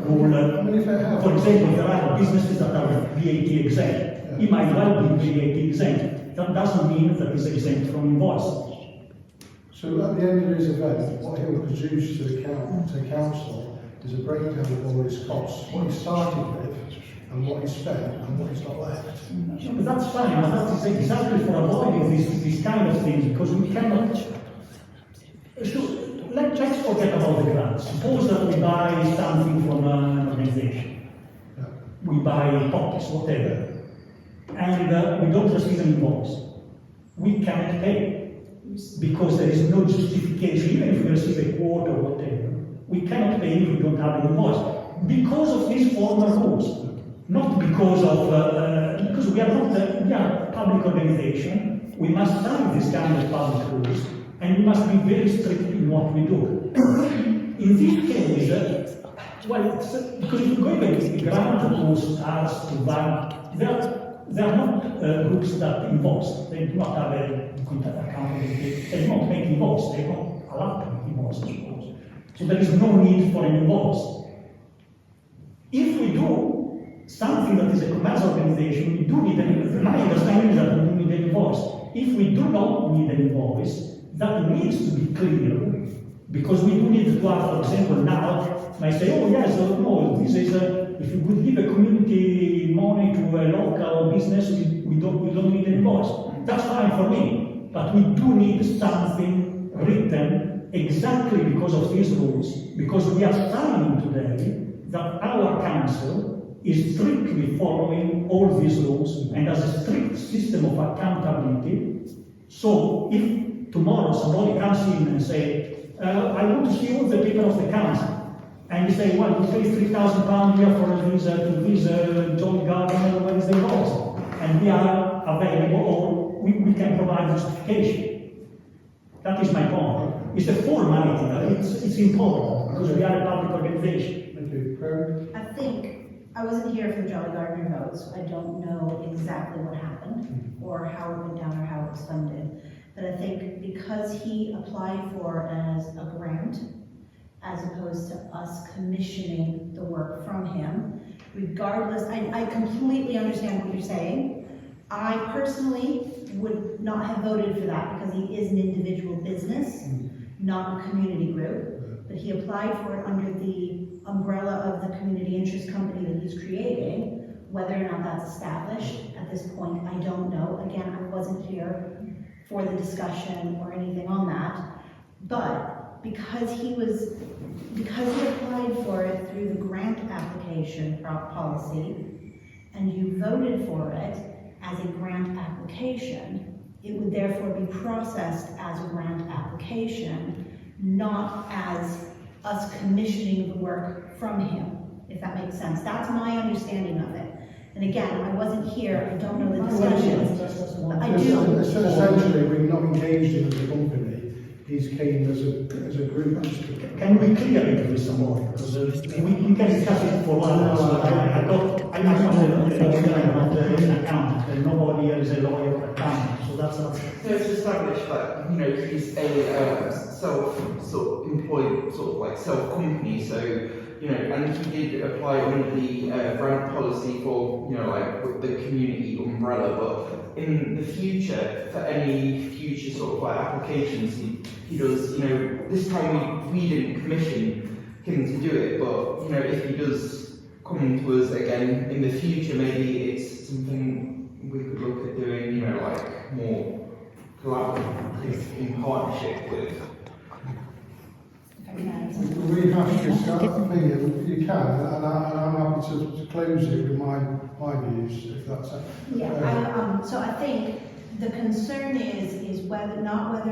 rule. I mean, if they have. For example, there are businesses that are VAT exempt. It might well be VAT exempt. That doesn't mean that it's exempt from invoice. So at the end of his event, what he'll produce to the council is a breakdown of all his costs, what he started with, and what he spent, and what he's got left. But that's fine, and that is exactly for avoiding this kind of things, because we cannot. So, let's forget about the grants. Suppose that we buy something from an organization. Yeah. We buy pockets, whatever, and we don't receive an invoice. We cannot pay because there is no justification. Even if we receive a quote or whatever, we cannot pay if we don't have an invoice because of these formal rules. Not because of, because we are not, we are a public organization, we must sign this kind of public rules, and we must be very strict in what we do. In this case, because if you go back to the grant rules as to that, they are not groups that invoice, they do not have a contact account, they do not make invoice, they are not allowed to make invoice, I suppose. So there is no need for an invoice. If we do something that is a commercial organization, we do need an invoice. My understanding is that we do need an invoice. If we do not need an invoice, that needs to be clear, because we do need to have, for example, now, I say, oh yes, no, this is, if you would give a community money to a local business, we don't need an invoice. That's fine for me, but we do need something written exactly because of these rules, because we are signing today that our council is strictly following all these rules and has a strict system of accountability. So if tomorrow somebody comes in and say, I want to see all the people of the council, and you say, well, we pay £3,000 here for this, to this John Gardner, where is the invoice? And we are available, or we can provide justification. That is my point. It's a formality, it's important, because we are a public organization. Thank you. Craig? I think, I wasn't here for the Jolly Gardener votes, so I don't know exactly what happened, or how it went down, or how it was funded. But I think because he applied for it as a grant, as opposed to us commissioning the work from him, regardless, I completely understand what you're saying. I personally would not have voted for that because he is an individual business, not a community group. But he applied for it under the umbrella of the community interest company that he's creating. Whether or not that's established at this point, I don't know. Again, I wasn't here for the discussion or anything on that. But because he applied for it through the grant application policy, and you voted for it as a grant application, it would therefore be processed as a grant application, not as us commissioning the work from him, if that makes sense. That's my understanding of it. And again, I wasn't here, I don't know the discussions. I do. So essentially, we're not engaged in as a company. He's came as a group. Can we clear it with some more? Because we can discuss it for one hour. I'm not an accountant, and nobody here is a lawyer or accountant, so that's not. So it's established that, he's a self-employed, self-company, so, and he did apply under the grant policy for, with the community umbrella, but in the future, for any future applications, he does, this time we didn't commission him to do it, but, if he does come to us again in the future, maybe it's something we could look at doing, more collaborative in partnership with. We have to discuss, you can, and I'm happy to close it with my views, if that's it. Yeah, so I think the concern is whether or not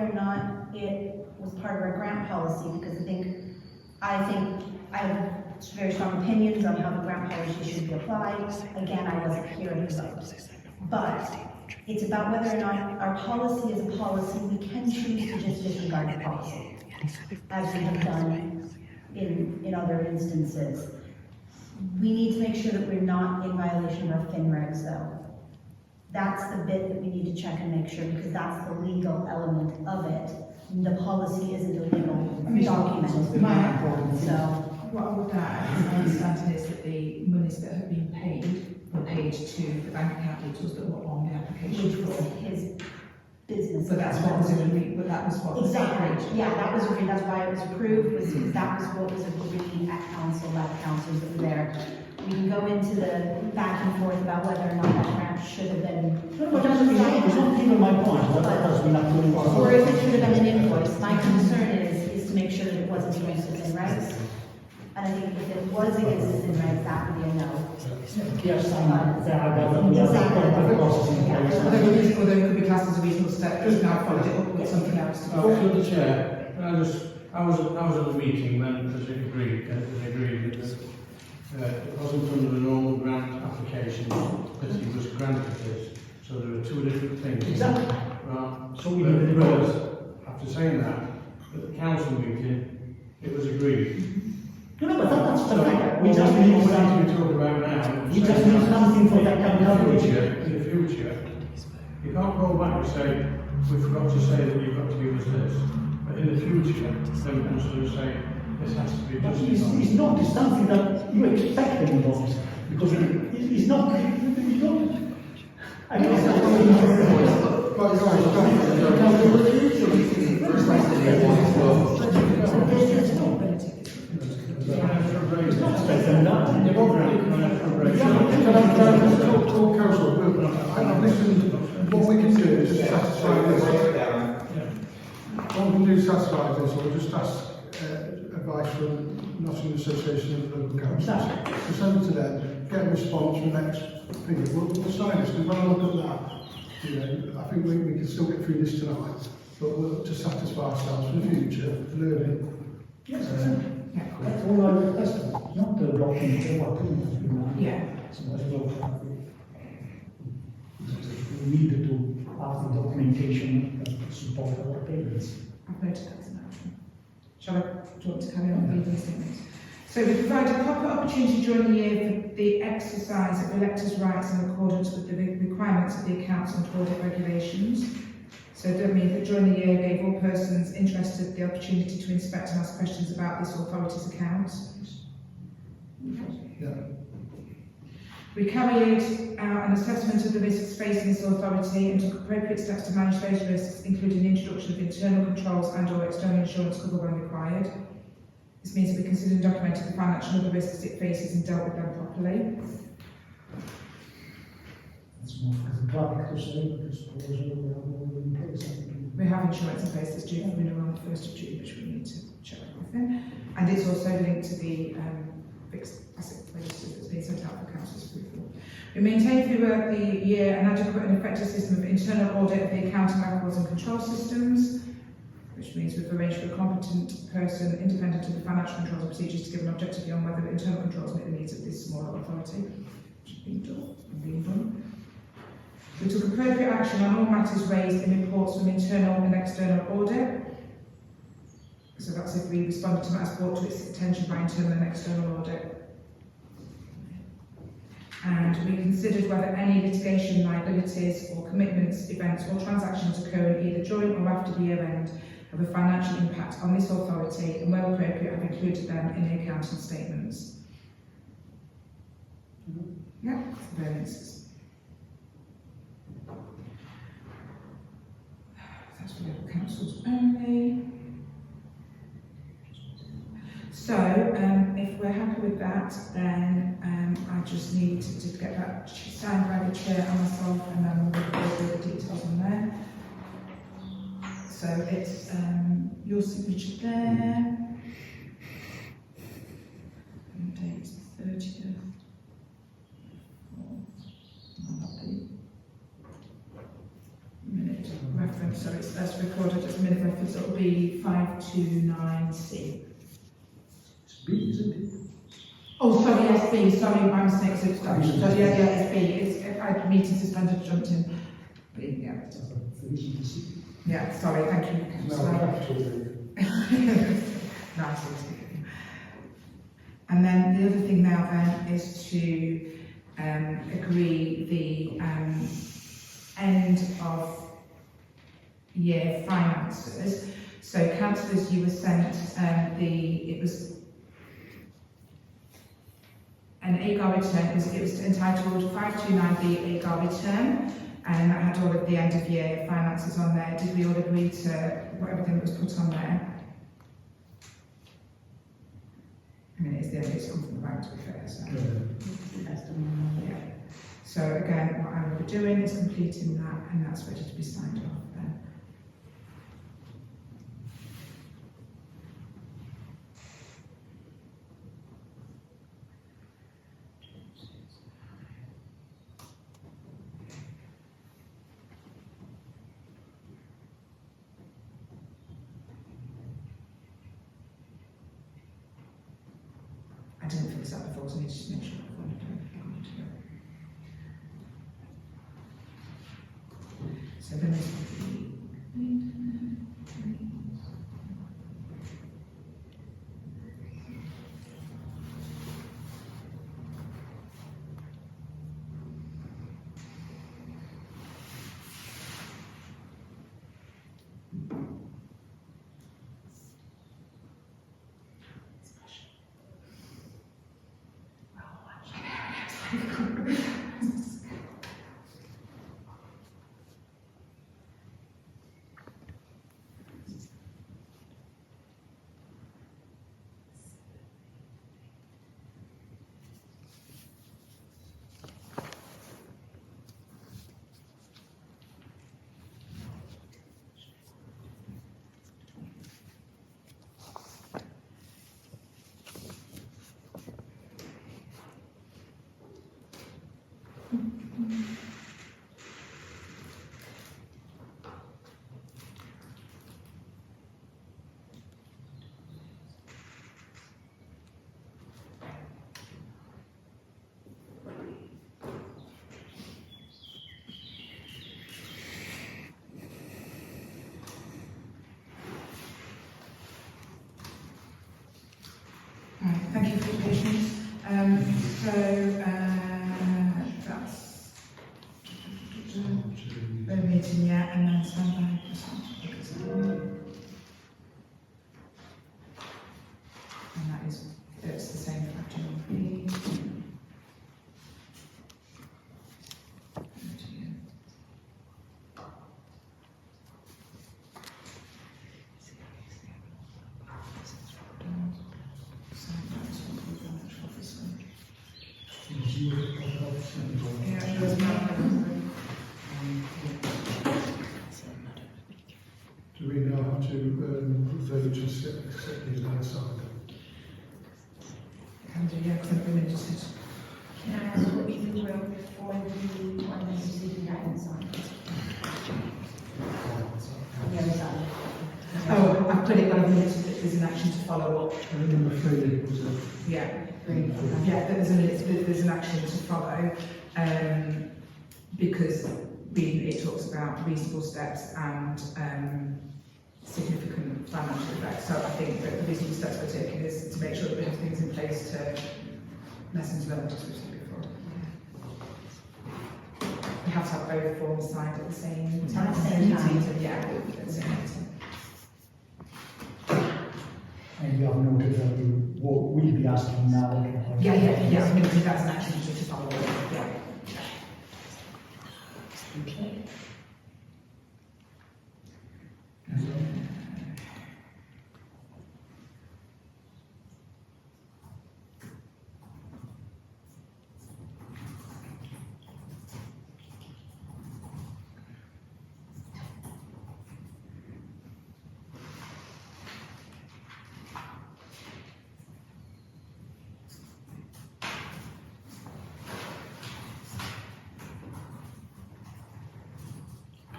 it was part of our grant policy, because I think I have very strong opinions on how the grant policy should be applied. Again, I wasn't here at the vote. But it's about whether or not our policy is a policy, we can choose to just disregard the policy, as we have done in other instances. We need to make sure that we're not in violation of our fin regs, though. That's the bit that we need to check and make sure, because that's the legal element of it. The policy isn't a legal document. So, what I would add, my understanding is that the monies that have been paid were paid to the bank account details that were on the application form. His business. But that's what was agreed, but that was what was Exactly, agreed. yeah, that was agreed, that's why it was approved, was because that was what was agreed at council, by the councillors that were there. We can go into the back and forth about whether or not that grant should have been. No, but it's not even my point, that has been approved. Or if it should have been an invoice, my concern is to make sure that it wasn't against the regs. And I think if it was against the regs, that would be a no. Yes, we have a process in place. Although it could be classed as a reasonable step, just now followed it up with something else to go. Through the chair, I was at the meeting when it was agreed that it wasn't under the normal grant application that he was granted this. So there were two different things. Exactly. Right. So we needed to Whereas, after saying that, at the council meeting, it was agreed. No, but that's So, perfect. We what just we need need something. to talk about now. We just need something for that In coverage. the future, you can't go back and say, we forgot to say that you've got to give us this. But in the future, then we can sort of say, this has to be But justified. it's not something that you expect anymore, because it's not. I mean, it's not. Right, guys, It's not expecting that. Talk council, I've listened, what we can do is just satisfy this. What we can do is satisfy this, or just ask advice from Nottingham Association of Local Councils. We'll send it to them, get a response from the next thing. We'll sign this, we'll have a look at that. You know, I think we can still get through this tonight, but we'll to satisfy ourselves for the future, learning. Yes, that's all I requested, not the document or approval. Yeah. So that's all. We needed to have the documentation to support our payments. I've noted that as an action. Shall I, do you want to carry on reading the statements? So we provide a proper opportunity during the year for the exercise of electors' rights in accordance with the requirements of the accounts and audit regulations. So it does mean that during the year gave all persons interested the opportunity to inspect and ask questions about this authority's accounts. Yeah. We carried out an assessment of the risks facing this authority and took appropriate steps to manage those risks, including the introduction of internal controls and/or external insurance cover when required. This means that we considered and documented the financial and other risks it faces and dealt with them properly. It's more for the public to say, because we have all in place. We have insurance in place that's due for renewal on the 1st of June, which we need to check everything. And it's also linked to the fixed asset register that's been sent out for council's approval. We maintain throughout the year an adequate and effective system of internal audit of the accounting records and control systems, which means we've arranged for a competent person independent of the financial controls and procedures to give an objective view on whether the internal controls meet the needs of this smaller authority, which has been done and being done. We took appropriate action on all matters raised in reports from internal and external audit. So that's if we responded to matters brought to its attention by internal and external audit. And we considered whether any litigation liabilities or commitments, events or transactions occurring either during or after the year end have a financial impact on this authority and where appropriate have included them in the accounting statements. Yeah, variances. That's for local councils only. So, if we're happy with that, then I just need to get that signed by the chair and myself, and then we'll go through the details on there. So it's your signature there. And date's 30th. Minute reference, so it's as recorded as minute reference, it will be 529C. It's B, isn't it? Oh, sorry, yes, B, sorry, my mistake, so it's B, it's, I had meeting suspended, jumped in. B, yeah. Yeah, sorry, thank you. No, Sorry. absolutely. Nice. And then the other thing now then is to agree the end of year finances. So councillors, you were sent it was AGAR return, it was entitled 529B AGAR return, and that had all of the end of year finances on there. Did we all agree to everything that was put on there? I mean, it's the only it's come from the bank, to be fair, so. Yeah. So again, what I will be doing is completing that, and that's ready to be signed off then. I didn't fix that before, so I need to just make sure I've got it. So then there's right, thank you for your patience. That's no meeting yet, and then standby. And that is, it's the same for General B. Do we know how to vote to accept these outside? Can do, yeah, because I've been interested. Can I ask what you will before the one that you see the guidance on? On the other side. Oh, I've put it, but I've limited it, there's an action to follow up. Number 3 was it? Yeah. Yeah, there's an action to follow, because it talks about reasonable steps and significant financial effects. So I think that the reasonable steps we're taking is to make sure that we have things in place to lessons learned, as we've said before. We have to have both forms signed at the same time. At the same time. Meeting, yeah, at the same meeting. And you have noted that we will be asking now. Yeah, I mean, that's an action to follow up, yeah. Okay.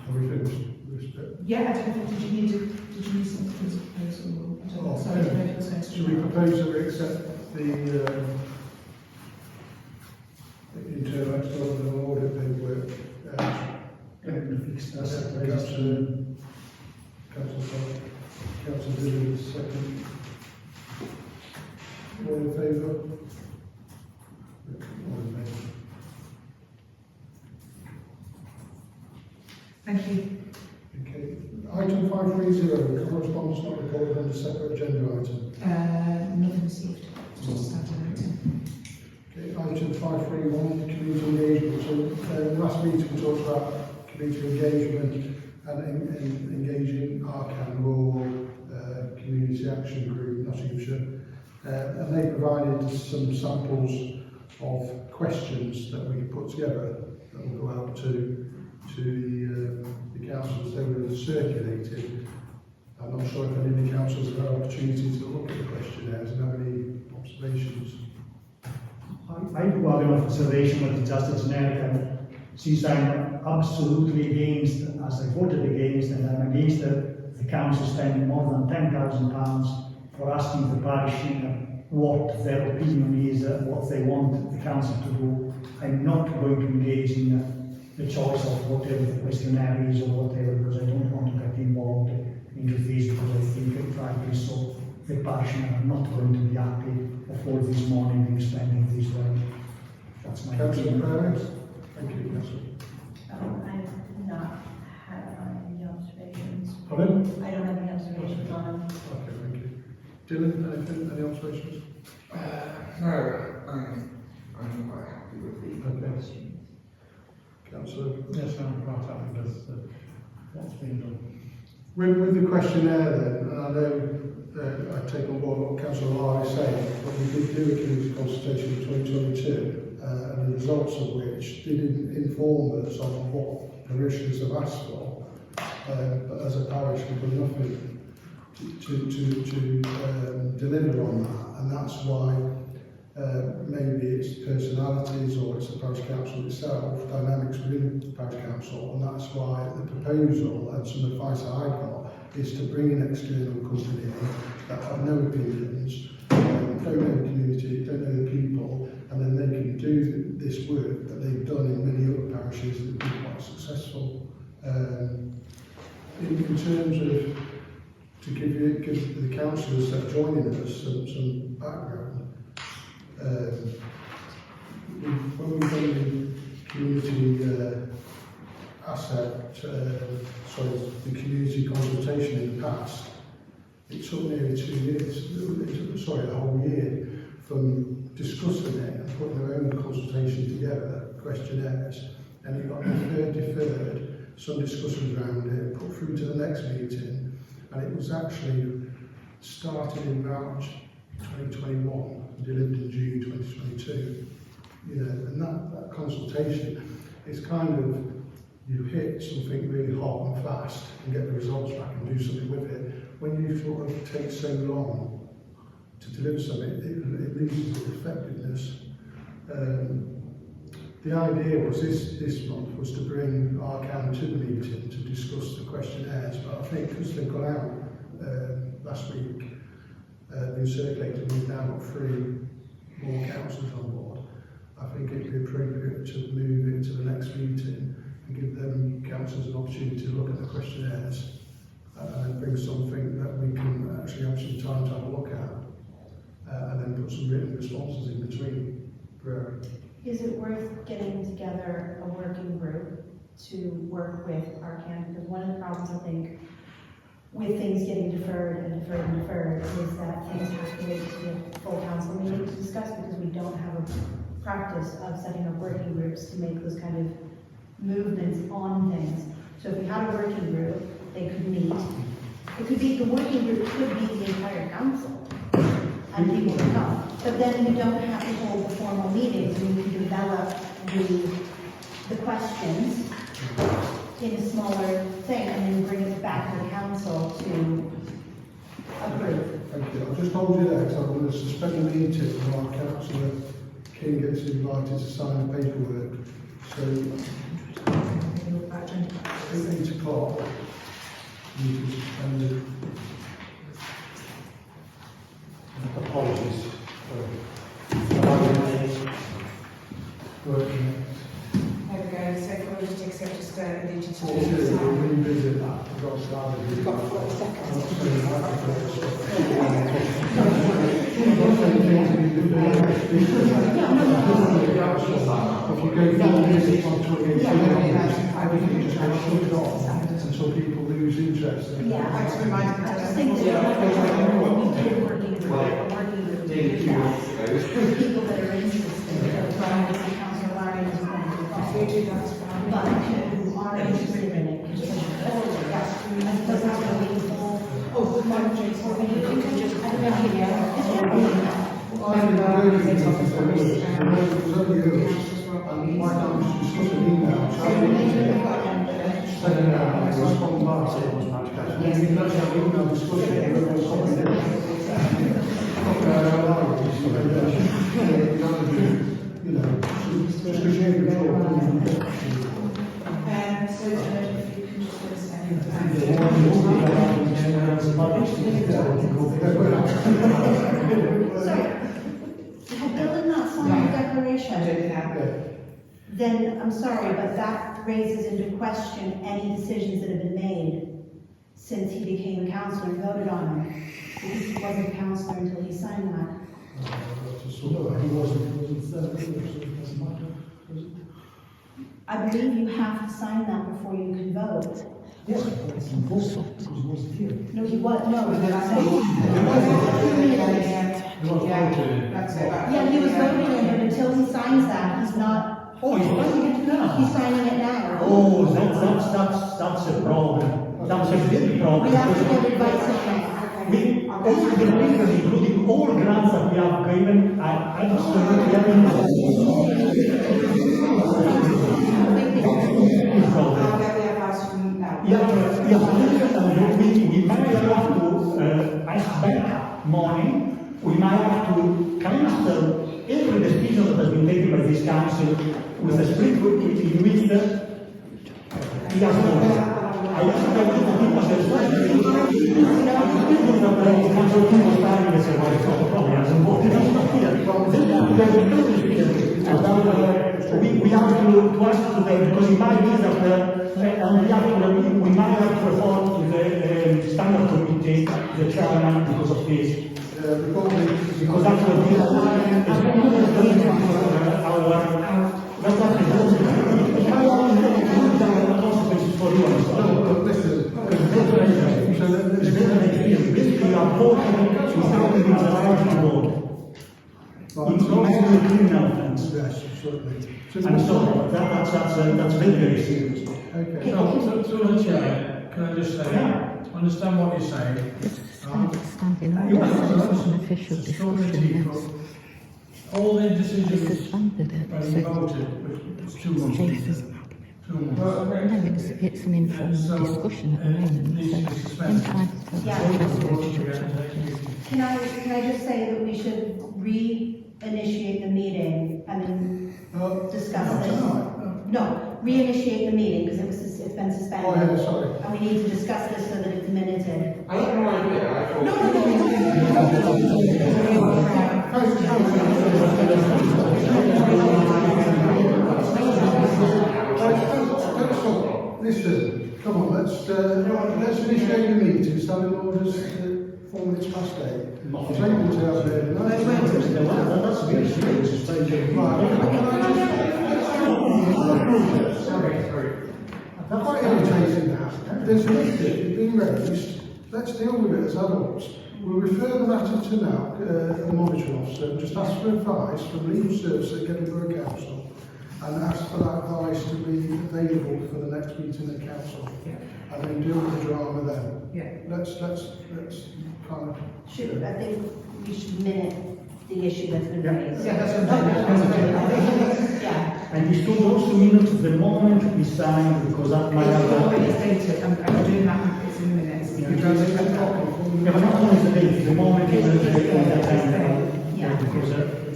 Are we finished with this bit? Yeah, I don't know, did you need something as a proposal? I don't know, sorry, I don't know if it was going to Should we propose that we accept the internal external audit paperwork? Councillor Dillon, second. All in favour? All in favour. Thank you. Okay. Item 530, correspondence not recorded under separate agenda item. Nothing received, it's just a standing item. Item 531, community engagement. So last meeting we talked about community engagement and engaging Arcan Rural Community Action Group, Nottinghamshire. And they provided some samples of questions that we put together that will go out to the councils. They were circulated. I'm not sure if any of the councils have had an opportunity to look at the questionnaires and have any observations. I do have an observation, but it's just a generic, and since I'm absolutely against, as I voted against, and I'm against the council spending more than £10,000 for asking the parish what their opinion is, what they want the council to do. I'm not going to engage in the choice of whatever the questionnaire is or whatever, because I don't want to get involved into this, because I think, frankly, so the parish are not going to be happy of all this money being spent in this way. That's my Councillor opinion. Perez? Thank you, Councillor. I've not had any observations. Pardon? I don't have any observations on them. Okay, thank you. Dylan, anything, any observations? No, I'm quite happy with the Okay. questions. Councillor? Yes, I'm quite happy with what's been done. With the questionnaire then, and I know I take on board what Councillor Lyle is saying, but we did do a community consultation in 2022, and the results of which did inform us on what parishioners have asked for, but as a parish we've done nothing to deliver on that, and that's why maybe it's personalities or it's the parish council itself, dynamics within the parish council, and that's why the proposal and some advice I got is to bring an external company in that have no opinions, don't know the community, don't know the people, and then they can do this work that they've done in many other parishes that have been quite successful. In terms of, to give the councillors that are joining us some background, when we've done the community the community consultation in the past, it took nearly 2 years, sorry, a whole year, from discussing it and putting our own consultation together, questionnaires, and it got deferred, some discussions around it, put through to the next meeting, and it was actually started in March 2021, delivered in June 2022. You know, and that consultation is kind of, you hit something really hot and fast and get the results back and do something with it. When you sort of take so long to deliver something, it loses its effectiveness. The idea was this month was to bring Arcan to the meeting to discuss the questionnaires, but I think because they've gone out last week, been circulated, we've now got 3 more councillors on board. I think it'd be appropriate to move into the next meeting and give them councillors an opportunity to look at the questionnaires and then bring something that we can actually have some time to have a look at and then put some written responses in between. Is it worth getting together a working group to work with Arcan? Because one of the problems I think with things getting deferred is that things have to wait to the full council meeting to discuss, because we don't have a practice of setting up working groups to make those kind of movements on things. So if we had a working group, they could meet. It could be, the working group could be the entire council, and people would come. But then we don't have to hold the formal meetings, and we can develop the questions in a smaller thing, and then bring it back to the council to approve. Thank you. I'll just hold you there because I'm going to suspend the meeting while Councillor King gets invited to sign the paperwork. So, 8 o'clock, meeting suspended. Apologies for working. There we go, so if we just accept just need you to We'll revisit that. We've got started. We've got 40 If you go 4 years on 28, everything just gets shut off until people lose interest. Yeah, I just reminded me. I just think that we did a working group, to do that. For people that are interested. we do that as well. but who are interested in it. I suppose that's what we can all. Oh, good morning, Jason. I don't know, yeah. I think the really thing is that it was only us, and my time was just such an email, so I didn't send it out and respond back. And then we actually have email discussion, whether it was something different. You know, just regime control. So, if you can just give us a second. Sorry, had Bill not signed the declaration? I don't have it. Then, I'm sorry, but that raises into question any decisions that have been made since he became a councillor and voted on them. Because he wasn't a councillor until he signed that. I believe you have to sign that before you can vote. Yes, it's impossible. It was here. No, he was, no. Yeah, that's it. Yeah, he was voting on it, but until he signs that, he's not, Oh, he's writing it now. he's signing it now. Oh, that's a problem. That's a big problem. We have to get advice on that. We, all the papers, including all grants that we have given, I absolutely have I'll get the advice from now. we might have to ask back money. We might have to cancel every decision that has been taken by this council with a split in which he has no. I have to tell you that people say, council people starting to say, well, it's not a problem, it's important. We have to ask to them, because it might be that we might have to report to the standard committee, the chairman, because of this. Because that's what we are. That's what we do. Consequences for you. Basically, our board is something that's allowed to vote. It's not a criminal offense. Yes, certainly. And so that's very, very serious. Okay. So, to the chair, can I just say, I understand what you're saying. Standing order, so it's an official discussion. All the This decisions suspended it, when so you voted, was 2 months. Jesus. 2 months. No, it's an informal discussion at the moment, so in time to Yeah. Can I just say that we should re-initiate the meeting and then discuss this? No, re-initiate the meeting because it's been suspended. Oh, yeah, sorry. And we need to discuss this so that it's minuted. I had no idea. I thought. Listen, come on, let's initiate the meeting, standing orders 4 minutes past 8. It's able to have That's very serious. Sorry. I'm quite irritated now. There's an issue being raised. Let's deal with it as adults. We'll refer the matter to now, the monitoring officer, just ask for advice from legal service at Edinburgh Council and ask for that advice to be available for the next meeting at council. And then deal with the drama then. Yeah. Let's kind of. I think we should minute the issue that's been raised. Yeah, that's what Yeah. And we should also minute the moment we sign, because that might It's have. already stated, I'm doing that, it's in the minutes. Yeah, but not only the date, the moment is Yeah. because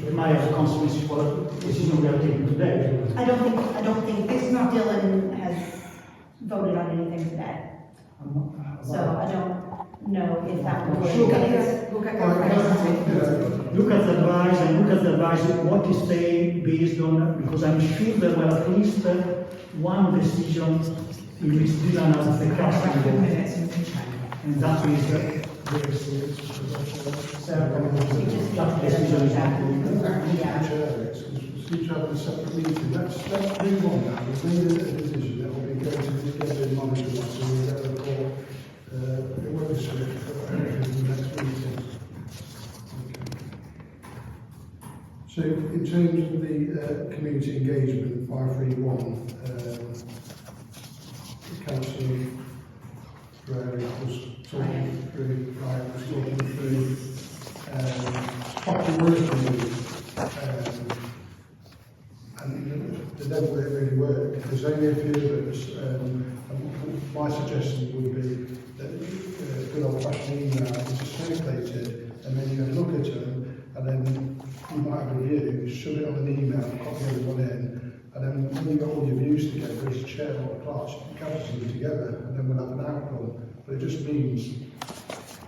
it might have consequences for the decision we are taking today. I don't think Dylan has voted on anything today. So I don't know if that would work. We'll get that advice. Look at the advice and look at the advice, what is saying based on, because I'm sure there were at least one decision in which Dylan has the customer. Minutes and we can check. And that is very serious. That decision is not going to Each have a separate meeting. Let's move on now. We've made a decision that will be going to the monitoring officer and get a report. It won't be swift for the next meeting. Okay. So in terms of the community engagement, 531, Councillor Gray was talking through, property working group, and they don't really work. There's only a few of us, and my suggestion would be that good old fashioned email is just circulated, and then you can look at them, and then you might have a view, shove it on an email, copy everyone in, and then when you've got all your views together, as chair or class, you capture them together, and then we'll have an outcome. But it just means,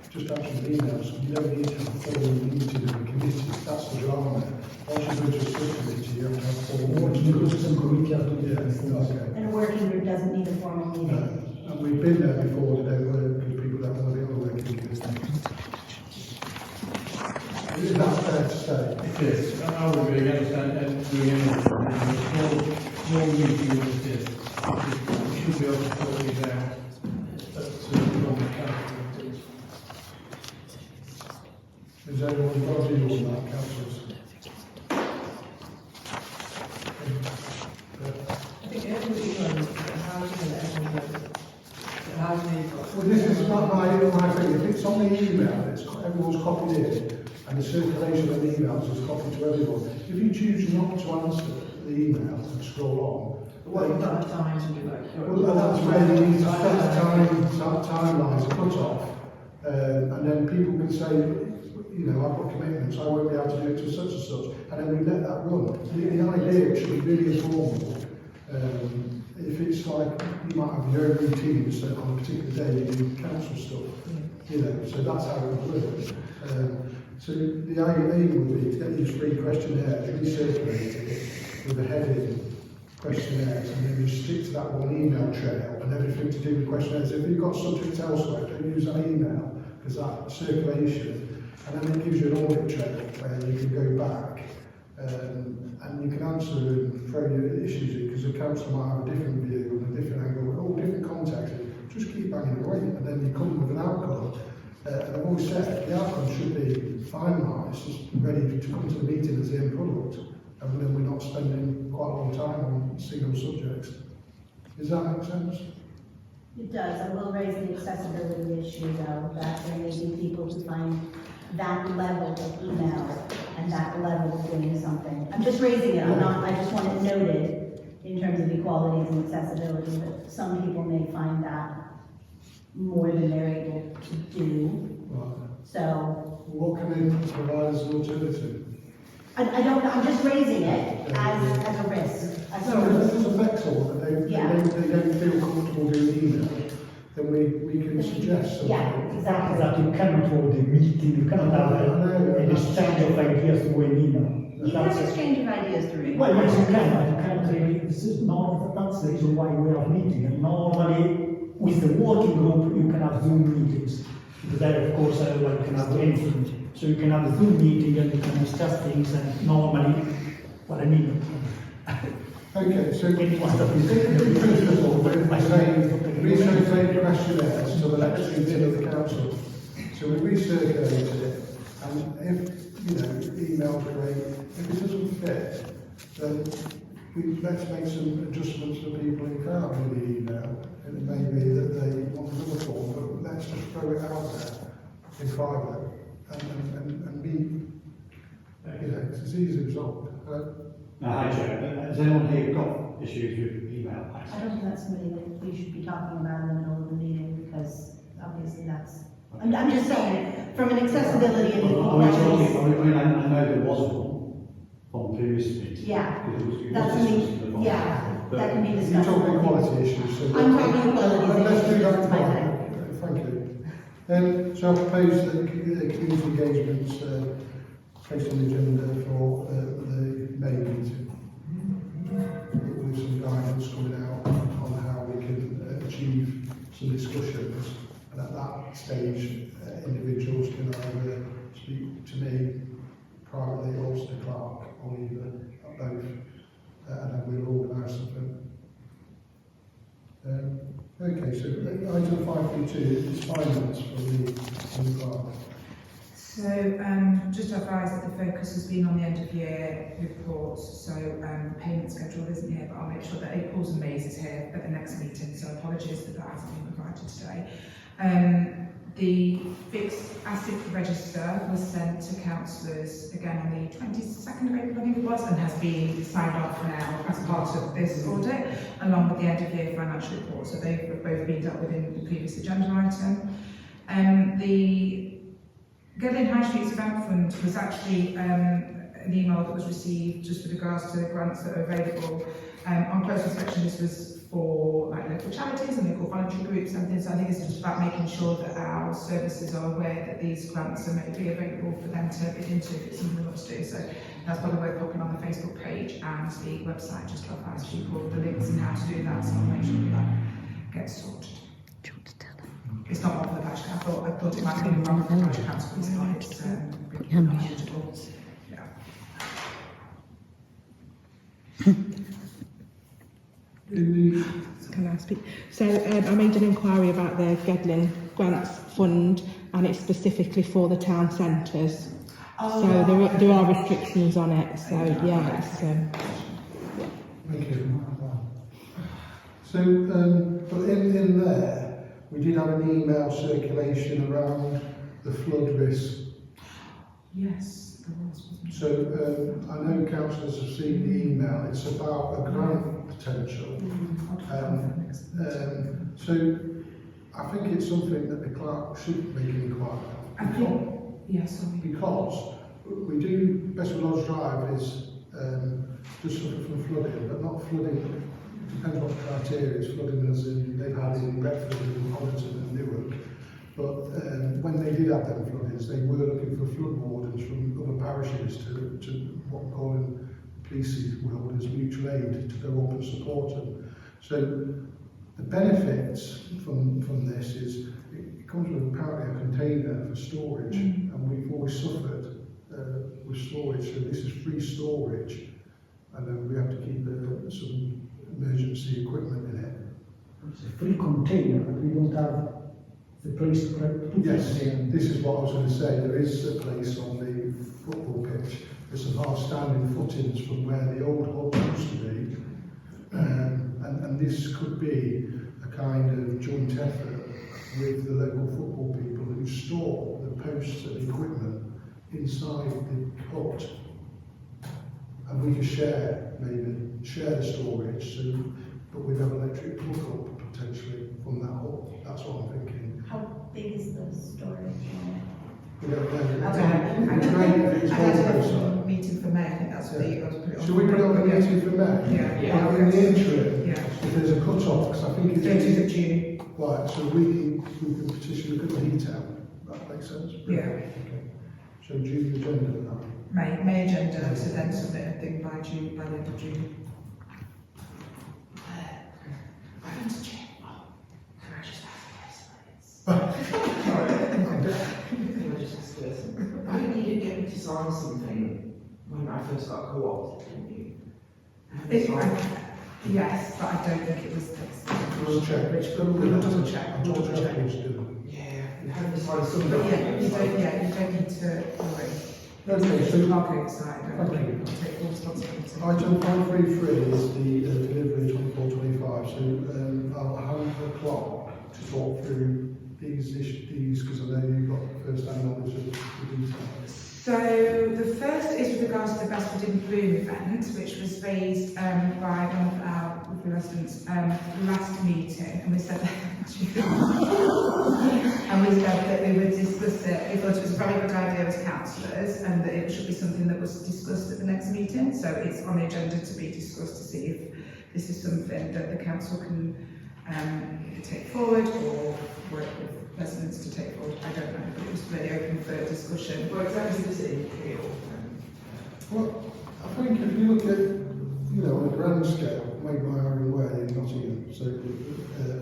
just answering emails, you don't need to have formal meetings of a committee, that's the drama. Once you go to a subcommittee, you have to have formal meetings. Some committee are doing Yeah, okay. And a working group doesn't need a formal No, meeting. and we've been there before, they don't work, because people don't want to be on a working committee. Is that fair to say? It is. I would be against that and doing anything. Small meeting as it is. We should be able to sort these out. That's normal council. Is everyone got a view on that, councillors? I think everybody knows that housing and everyone knows that housing is. Well, this is not my thing. If it's on the email, it's everyone's copied in, and the circulation of the emails is copied to everyone. If you choose not to answer the email and scroll Well, you've on, got time to do that. well, that's where you need to set timelines, a cut-off, and then people can say, you know, I've got commitments, I won't be able to do it to such and such, and then we let that run. The idea should be really informal. If it's like, you might have your own routine, so on a particular day you do council stuff, you know, so that's how it would work. So the aim would be to get these 3 questionnaires recirculated with a heading questionnaires, and then you stick to that one email trail and everything to do with questionnaires. If you've got subjects elsewhere, don't use that email, because that circulation, and then it gives you an audit trail where you can go back and you can answer and throw your issues in, because the council might have a different view and a different angle, all different contexts. Just keep banging away, and then you come with an outcome. And I've always said the outcome should be finalised, just ready to come to the meeting as the end product, and then we're not spending quite a long time on single subjects. Does that make sense? It does. I will raise the accessibility issue though, that there may be people who find that level of email and that level of doing something. I'm just raising it, I just want it noted in terms of equalities and accessibility, that some people may find that more than they're able to do. Right. So, What can they provide as an alternative? I don't know, I'm just raising it as a risk. No, if this affects all, and they don't feel comfortable doing email, then we can suggest something. Yeah, exactly. that you cannot hold a meeting, you cannot have an exchange of ideas through an email. You can exchange of ideas through it. Well, yes, you can, but you can't really, this is not, that's the reason why we have meeting. And normally, with the working group, you can have Zoom meetings. Because there, of course, everyone can have anything. So you can have a Zoom meeting and you can discuss things, and normally, what I mean. Okay, so When you want to in principle, we're saying recirculate questionnaires to the next meeting of the council. So we recirculate it, and if, you know, email's great, if it doesn't fit, then let's make some adjustments for people in crowd with the email. It may be that they want another form, but let's just throw it out there in private and be, you know, it's as easy as resolved. Hi Chair, has anyone here got issues with email I access? don't think that's something that we should be talking about in the middle of the meeting, because obviously that's, I'm just saying, from an accessibility and equalities. I know there was one from previous meeting. Yeah, Because it was that's discussed in the me, box. yeah, But that can be You're discussed. talking equality issues, so... I'm talking equality Let's do that in issues, my private. Thank you. So I propose that the community engagements placed on the agenda for the May meeting. With some guidance coming out on how we can achieve some discussions. And at that stage, individuals can either speak to me privately or to the clerk, or either, or both, and then we'll organise something. Okay, so item 5.2 is finance from the clerk. So, just to advise that the focus has been on the end of year reports, so the payment schedule isn't here, but I'll make sure that April's and May's is here at the next meeting, so apologies that that hasn't been provided today. The fixed asset register was sent to councillors again on the 22nd of April, I think it was, and has been signed off now as part of this audit, along with the end of year financial report, so they've both been dealt with in the previous agenda item. The Gedling High Streets Event Fund was actually an email that was received just with regards to the grants that are available. On close inspection, this was for like local charities and local voluntary groups and things. So I think it's just about making sure that our services are aware that these grants are maybe available for them to bid into if it's something they want to do. So that's probably worth popping on the Facebook page and the website just to advise people the links and how to do that. So I'll make sure that gets sorted. It's not one for the parish council. I thought it might be one for the parish council, but it's not. It's manageable. Yeah. Can I speak? So I made an inquiry about the Gedling Grants Fund, and it's specifically for the town centres. So there are restrictions on it. So yeah, it's. Thank you. So, but in there, we did have an email circulation around the flood risk. Yes, there was. So I know councillors have seen the email. It's about a grant potential. So I think it's something that the clerk should make an inquiry of. Because we do, Bestwood Lodge Drive is just suffered from flooding, but not flooding. Depends what the criteria is. Flooding as in they've had in Retford and Honiton and Newark. But when they did have them floodings, they were looking for flood wardens from other parishes to what we're calling police world as mutual aid to go up and support them. So the benefits from this is it comes with apparently a container for storage, and we've always suffered with storage. So this is free storage, and then we have to keep some emergency equipment in it. It's a free container, but we don't have the place to put Yes, it in. this is what I was going to say. There is a place on the football pitch. There's some hard standing footings from where the old hub used to be. And this could be a kind of joint effort with the local football people who store the posts and equipment inside the hut. And we could share the storage, but we'd have electric hookup potentially from that hut. That's what I'm thinking. How big is the storage? We don't know. I don't know. It's great if it's I had all a meeting for May, I think that's what I was put it on. Should we put it on the meeting for May? Yeah. In the interim, Yeah. if there's a cut-off, because I think it's... 30th of June. Right, so we can petition to put the heat out. That makes sense? Yeah. Okay. So June agenda for that. May agenda to then submit a thing by the end of June. I'm to check. Can I just ask you I think you did get me to sign something when I first got co-opted, didn't you? Yes, but I don't think it was this. We'll check. We'll double check. I'll double check who's doing Yeah, you had me sign something. But yeah, you don't need to worry. it. Okay, so I'll go inside. Thank you. I'll take full responsibility. item 533 is the delivery 24-25. So I'll hand the clock to talk through these because I know you've got first-hand knowledge of the details. So the first is with regards to the Bestwood in Bloom event, which was raised by one of our residents last meeting, and we said that we would discuss it. We thought it was a very good idea as councillors, and that it should be something that was discussed at the next meeting. So it's on the agenda to be discussed to see if this is something that the council can take forward or work with residents to take forward. I don't know, but it was really open for discussion. Well, exactly does it entail? Well, I think if you look at, on a grand scale, Make My Iron Way in Nottingham, so,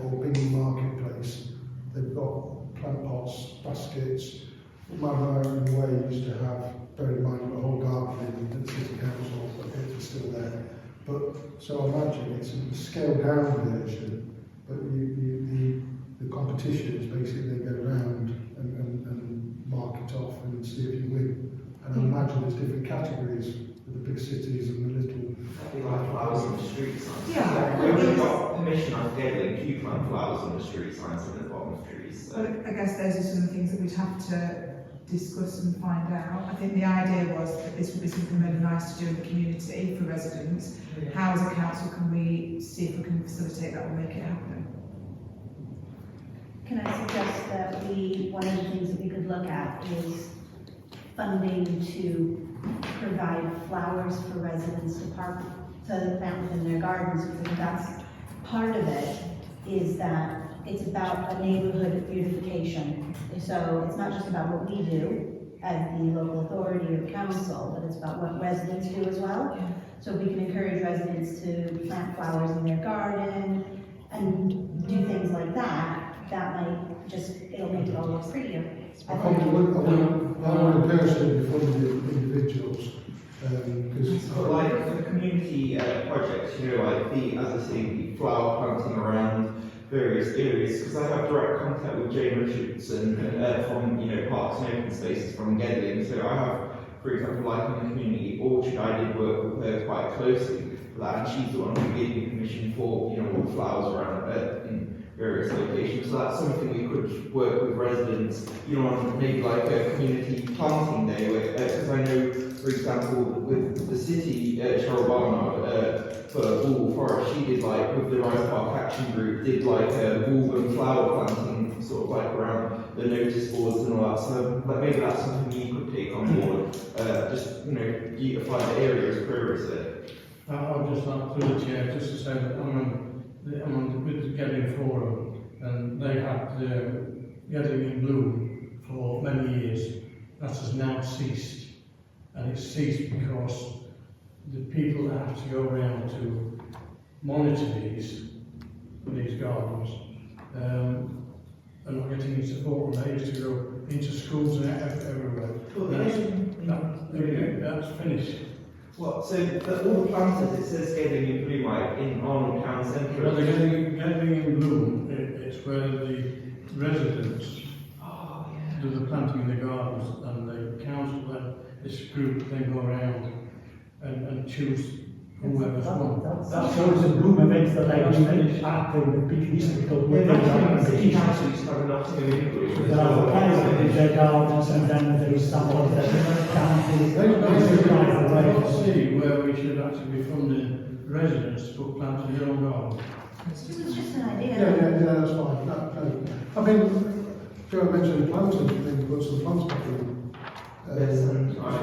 or Bingham Marketplace, they've got plant pots, baskets. My Iron Way used to have, bear in mind, the whole garden in the city council, but it's still there. But, so I imagine it's a scaled down version, but the competition is basically they go around and mark it off and see if planting flowers on the street signs and at the bottom of trees. So. Well, I guess those are some of the things that we'd have to discuss and find out. I think the idea was that this would be something really nice to do in the community for residents. How, as a council, can we see if we can facilitate that or make it happen? Can I suggest that one of the things that we could look at is funding to provide flowers for residents to park, to plant within their gardens, because I think that's part of it, is that it's about a neighborhood beautification. So it's not just about what we do as the local authority or council, but it's about what residents do as well. Yeah. So if we can encourage residents to plant flowers in their garden and do things like that, that might just, it'll make it all look prettier. I want to personally fund the individuals, because But like for the community projects, you know, like as I say, the flower planting around various areas, because I have direct contact with Jane Richardson from, you know, Parks and Open Spaces from Gedling. So I have, for example, like in the community orchard, I did work with her quite closely for that, and she's the one who gave me permission for, you know, all the flowers around in various locations. So that's something we could work with residents, you know, on maybe like a community planting day, because I know, for example, with the city, Cheryl Barnard, for Wool Forest, she did like, with the Rise Park Action Group, did like a wool and flower planting, sort of like around the notice boards and all that. So like, maybe that's something you could take on board, just, you know, beautify the area as prerequisite. I'll just like through the chair, just to say that I'm on with the Gedling Forum, and they had Gedling in Bloom for many years. That has now ceased, and it's ceased because the people that have to go around to monitor these gardens are not getting any support, and they used to go into schools and everywhere. That's finished. What, so all the planters, it says Gedling in Bloom, like in Arnold Town Centre. Well, the Gedling in Bloom, it's where the residents do the planting in the gardens, and the council, this group, then go around and choose whoever's won. That's those in Bloom events that I do after the big historical work. There are the private in their gardens, and then there is some of the council. See where we should actually be funding residents to put plants in their own garden. It's just an idea. yeah, that's fine. No. I mean, Joe mentioned the planting, maybe put some plants back in. The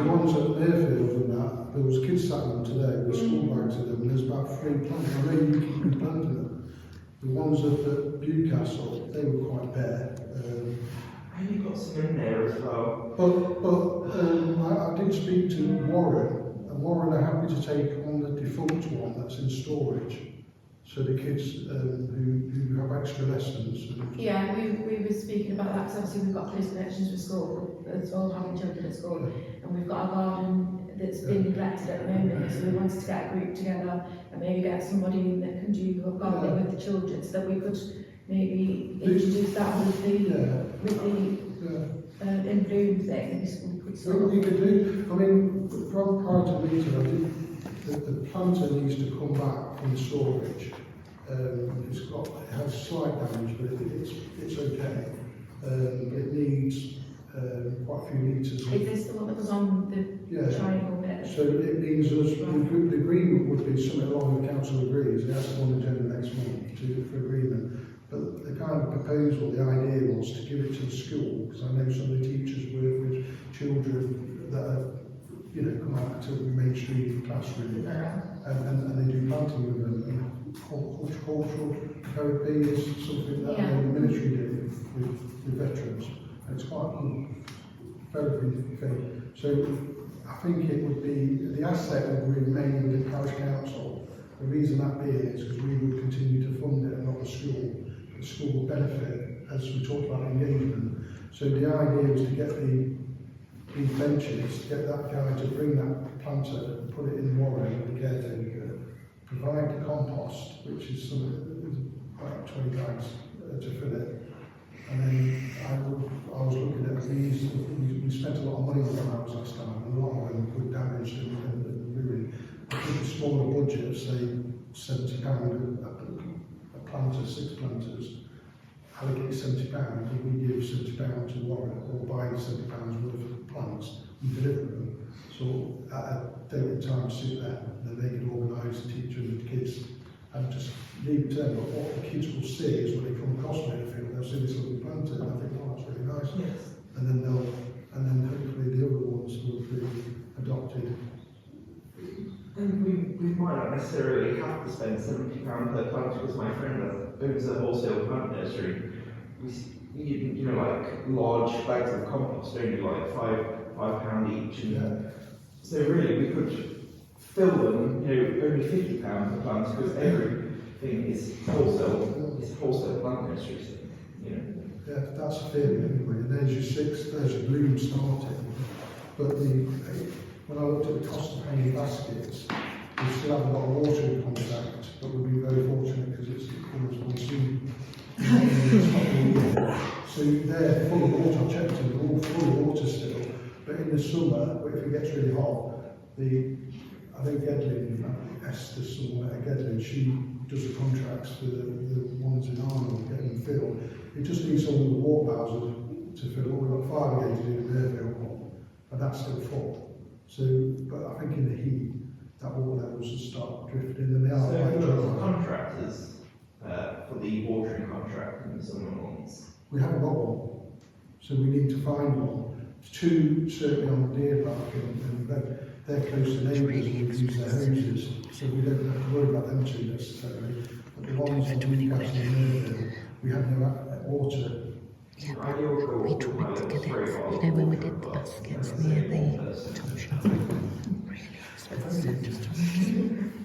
ones at Mayfield and that, there was kids sat in them today with school bags in them, and there's about 3 plants. I know you keep planting them. The ones at Newcastle, they were quite bare. And you've got some in there as well. But I did speak to Warren, and Warren are happy to take on the defunct one that's in storage. So the kids who have extra lessons. Yeah, we were speaking about that because obviously we've got close connections with school, as well having children at school, and we've got a garden that's been neglected at the moment, so we wanted to get a group together and maybe get somebody in that can do gardening with the children, so that we could maybe introduce that with the in bloom thing. So we could do, I mean, prior to the meeting, I think the planter needs to come back from storage. It has slight damage, but it's okay. It needs quite a few litres. Is this the one that was on the triangle bit? So it means us, the agreement would be something along the council agrees, it has to go on the agenda next month for agreement. But the kind of proposal, the idea was to give it to the school, because I know some of the teachers work with children that have, you know, come out to the mainstream classroom, and they do planting with them. And horticultural therapy is something that the military do with veterans. And it's quite cool, very thing. So I think it would be, the asset would remain with the parish council. The reason that being is because we would continue to fund it and not the school. The school will benefit, as we talked about engagement. So the idea is to get these benches, to get that guy to bring that planter, put it in Warren with the caretaker, provide the compost, which is about 20 bags to fill it. And then I was looking at these, we spent a lot of money on those last time, and a lot of them were damaged and ruined. I think a smaller budget of say £70 a planters, 6 planters, allocate £70, and we give £70 to Warren, or buy £70 worth of plants and deliver them. So at a date and time suit them, then they can organise the teacher and the kids and just leave it to them. But what the kids will see is when they come across Mayfield, they'll see this little planter and I think, oh, that's really nice. Yes. And then hopefully the other ones will be adopted. And we might not necessarily have to spend £70 per plant because my friend owns a wholesale plant nursery. You know, like large bags of compost, only like £5 each. And so really we could fill them, you know, only £50 per plant because everything is wholesale plant nurseries. You know. Yeah, that's a theory anyway. And there's your 6, there's your bloom starting. But when I looked at the cost of hanging baskets, we still haven't got a watering contract, but we'll be very fortunate because it's almost monsoon. So they're full of water. I checked them, they're all full of water still. But in the summer, if it gets really hot, I think Gedlin, Esther somewhere, Gedlin, she does the contracts for the ones in Arnold, getting them filled. It just needs someone with water bowsers to fill up. We've got 5 gauges in Airfield, and that's still full. So, but I think in the heat, that water levels will start drifting, and they are So quite we've got dry. contractors for the watering contract in the summer months. We haven't got one, so we need to find one. 2 certainly on the deer park, and they're close to neighbours who use their hoses, so we don't have to worry about them too necessarily. But the ones on Newcastle and Murphy, we have no water. Yeah, we tried to get it, you know, when we did the baskets near the top shop. Really expensive, just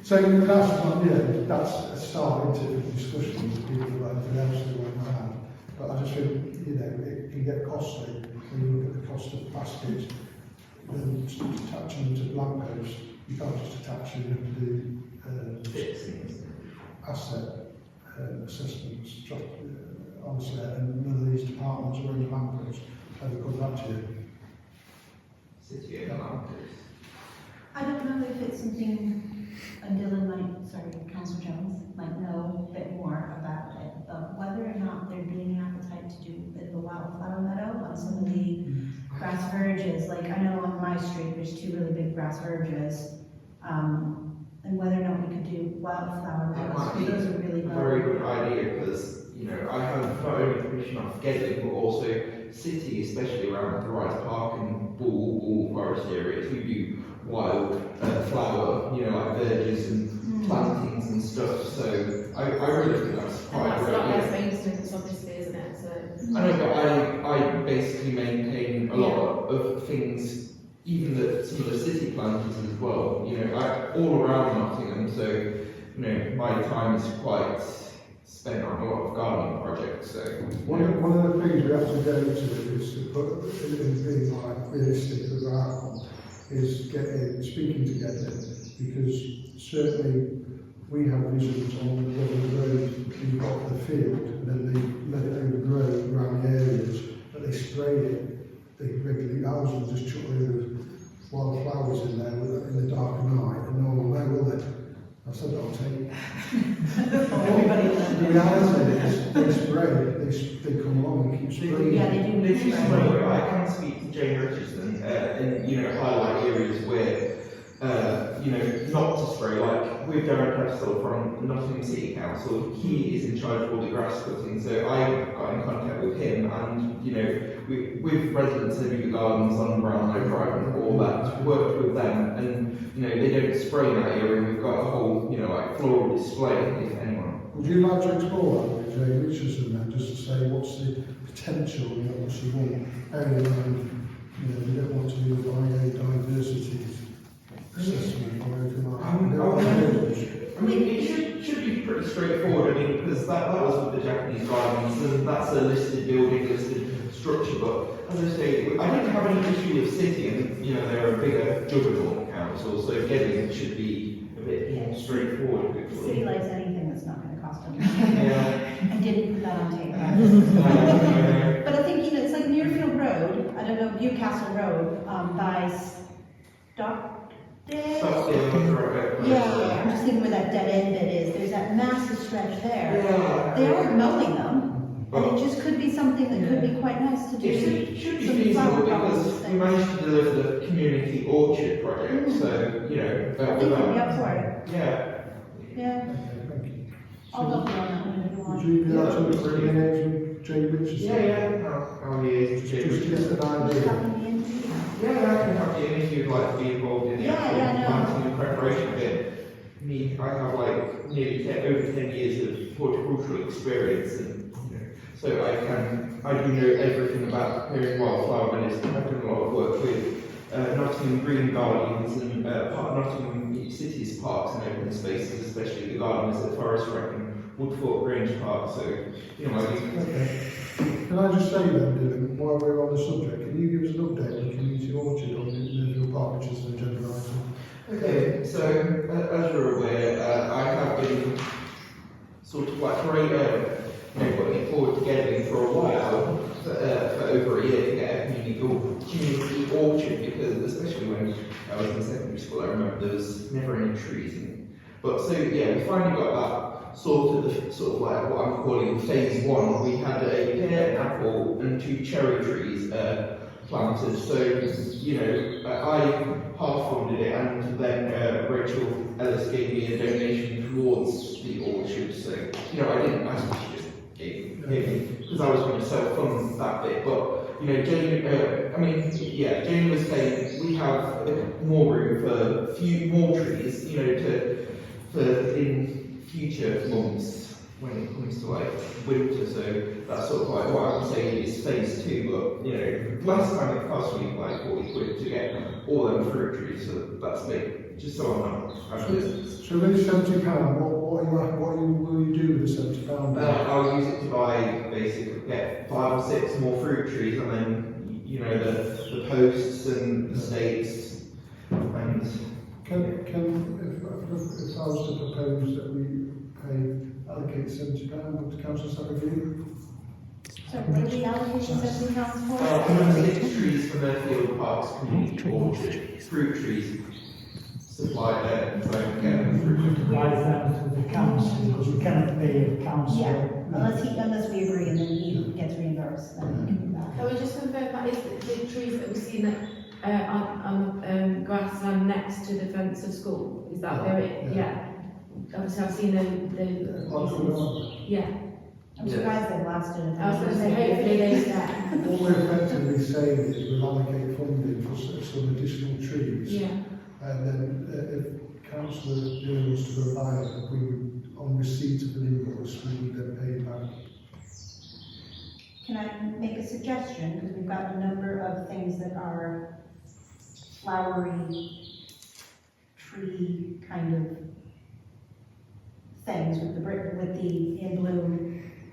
So that's a start into the discussion with people about anything else they want to have. But I just think, you know, it can get costly when you look at the cost of baskets. Then attaching them to blank posts, you can't just attach them, you have to do asset assessments, honestly, and none of these departments are in the blank posts, have they come back to you? City and I don't know if it's something, Dylan might, Councillor Jones, might know a bit more about it, but whether or not there'd be any appetite to do a bit of a wildflower meadow on some of the grass verges. Like I know on my street there's 2 really big grass verges, and whether or not we could do wildflower meadows. Those are really a very good idea because, you know, I have not only permission off Gedling but also City, especially around the Rise Park and Bull Forest areas, we do wild flower, you know, like verges and plantings and stuff. So I really think that's quite That's great. not less maintenance, obviously, isn't it? So. I know, but I basically maintain a lot of things, even some of the city planters as well. You know, all around Nottingham. So, you know, my time is quite spent on a lot of gardening projects. So One of the things we have to go to is to put in being like realistic with our outcome is speaking together, because certainly we have visions on whether the road you've got the field and then they let it overgrow around the areas, but they spray it, they regularly houses just chuck the wild flowers in there in the dark of night and no one will know, will they? I said that on tape. The reality is they spray, they come along and keep spraying. Yeah, they do. They do spray. I can speak to Jane Richardson and, you know, highlight areas where, you know, not to spray. Like with Derek Prestel from Nottingham City Council, he is in charge of all the grass cutting. So I got in contact with him, and you know, with residents who do the gardens on Brownlow Drive and all that, worked with them, and you know, they don't spray in that area. We've got a whole, you know, like floral display. If anyone. Would you like to explore that with Jane Richardson then, just to say what's the potential, you know, what you want, bearing in mind, you know, you don't want to do diversity assessment or anything like that. I mean, it should be pretty straightforward. I mean, because that was with the Japanese gardens, and that's a listed building, listed structure. But as I say, I don't have any issue with City, and you know, they're a bigger juggernaut council, so getting it should be a bit more straightforward. The city likes anything that's not going to cost them. Yeah. I didn't put that on tape. But I think, you know, it's like Muirfield Road, I don't know, Newcastle Road, by Stockdale. Stockdale, Yeah, I'm just thinking with that dead end bit is, there's that massive stretch there. Yeah. They aren't mowing them, and it just could be something that could be quite nice to do. It should be Some feasible flower because gardens we things. managed to deliver the community orchard project, so, you know, I think we'll be up for it, yeah. yeah. Okay, thank you. I'll look on that one if you Would want. you be able to look for any names with Jay Richardson? How liaison Just to get an idea. Copy me into it. Yeah, I can have you in if you'd like to be involved in the Yeah, actual yeah, no. planting and preparation of it. I have like nearly over 10 years of horticultural experience, and you know, so I do know everything about preparing wildflower meadows. I've done a lot of work with Nottingham Green Gardens and Nottingham City's parks and open spaces, especially the gardens at Forest Rec and Woodford Grange Park. So you know, Okay. Can I just say then, Dylan, while we're on the subject, can you give us an update on community orchard on the Millville Park, which is an agenda item? okay, so as you're aware, I have been sort of like putting it forward together for a while, for over a year, to get a community orchard, because especially when I was in secondary school, I remember there was never any trees. But so yeah, we finally got that sort of like what I'm calling phase one. We had a pear, apple, and 2 cherry trees planted. So you know, I half funded it, and then Rachel Ellis gave me a donation towards the orchard. So you know, I suppose she just gave me because I was going to self-fund that bit. But you know, Jane was saying we have more room for a few more trees. You know, for in future months when it comes to like winter. So that's sort of like what I'm saying is phase 2. But you know, last time it cost me like 40 quid to get all them fruit trees. So that's me. Just so I'm business. So with £70, what will you do with the £70? I'll use it to buy basically get 5 or 6 more fruit trees, and then you know the posts and the stakes and. If I was to propose that we allocate £70, would council have a view? So what are the allocations £70 for? 6 trees for Merfield Park's community orchard, fruit trees supplied there, and so I can get them through. Why is that with the council? Because we cannot pay the council. Yeah, unless we agree and then he gets reimbursed, then we can do that. Can we just confirm that is the trees that we've seen that on grassland next to the fence of school? Is that where it? Yeah. Obviously, I've seen the yeah. I'm surprised they lasted. I was going to say hopefully they stay. What we're effectively saying is we'll allocate funding for some additional trees. Yeah. And then if councillor Dillon was to provide, we would, on receipt of an invoice, we would then pay back. Can I make a suggestion? Because we've got a number of things that are flowery, tree kind of things with the in bloom,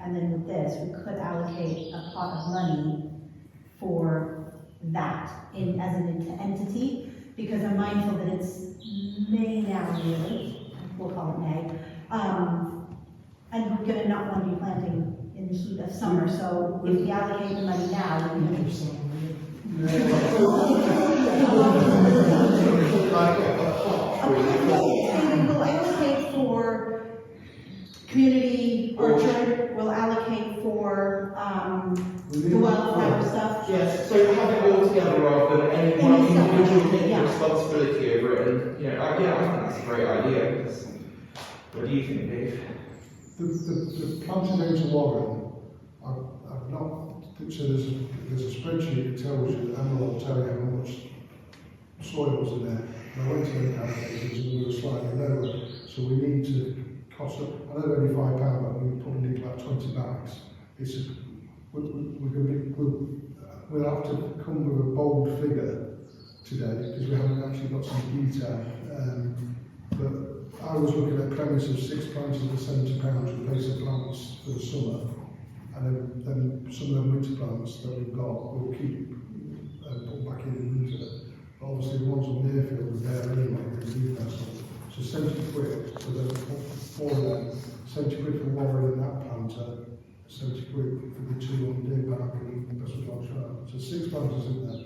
and then with this, we could allocate a pot of money for that as an entity, because I'm mindful that it's May now, really. We'll call it May. And we're gonna not want to be planting in the heat of summer, so if we allocate the money now, we will allocate for community orchard, we'll allocate for, the wildflower stuff. Yes, so have it all together rather than any one individual taking responsibility over it. And you know, I think that's a great idea. What do you think, Dave? The planting into Warren, I've not, so there's a spreadsheet that tells you, Emma will tell you how much soil was in there. And I went to the calculations and we were slightly lower, so we need to cost up, I know only £5, but we probably need about 20 bags. We'll have to come with a bold figure today, because we haven't actually got some detail. But I was looking at a premise of 6 plants at £70, replace the plants for the summer, and then some of the winter plants that we've got we'll keep put back in winter. But obviously the ones on Mayfield are there anyway, in Newcastle. So 70 quid, so then for them, 70 quid for Warren and that planter, 70 quid for the 2 on Deer Park and Bristol Dog Sharp. So 6 planters in there.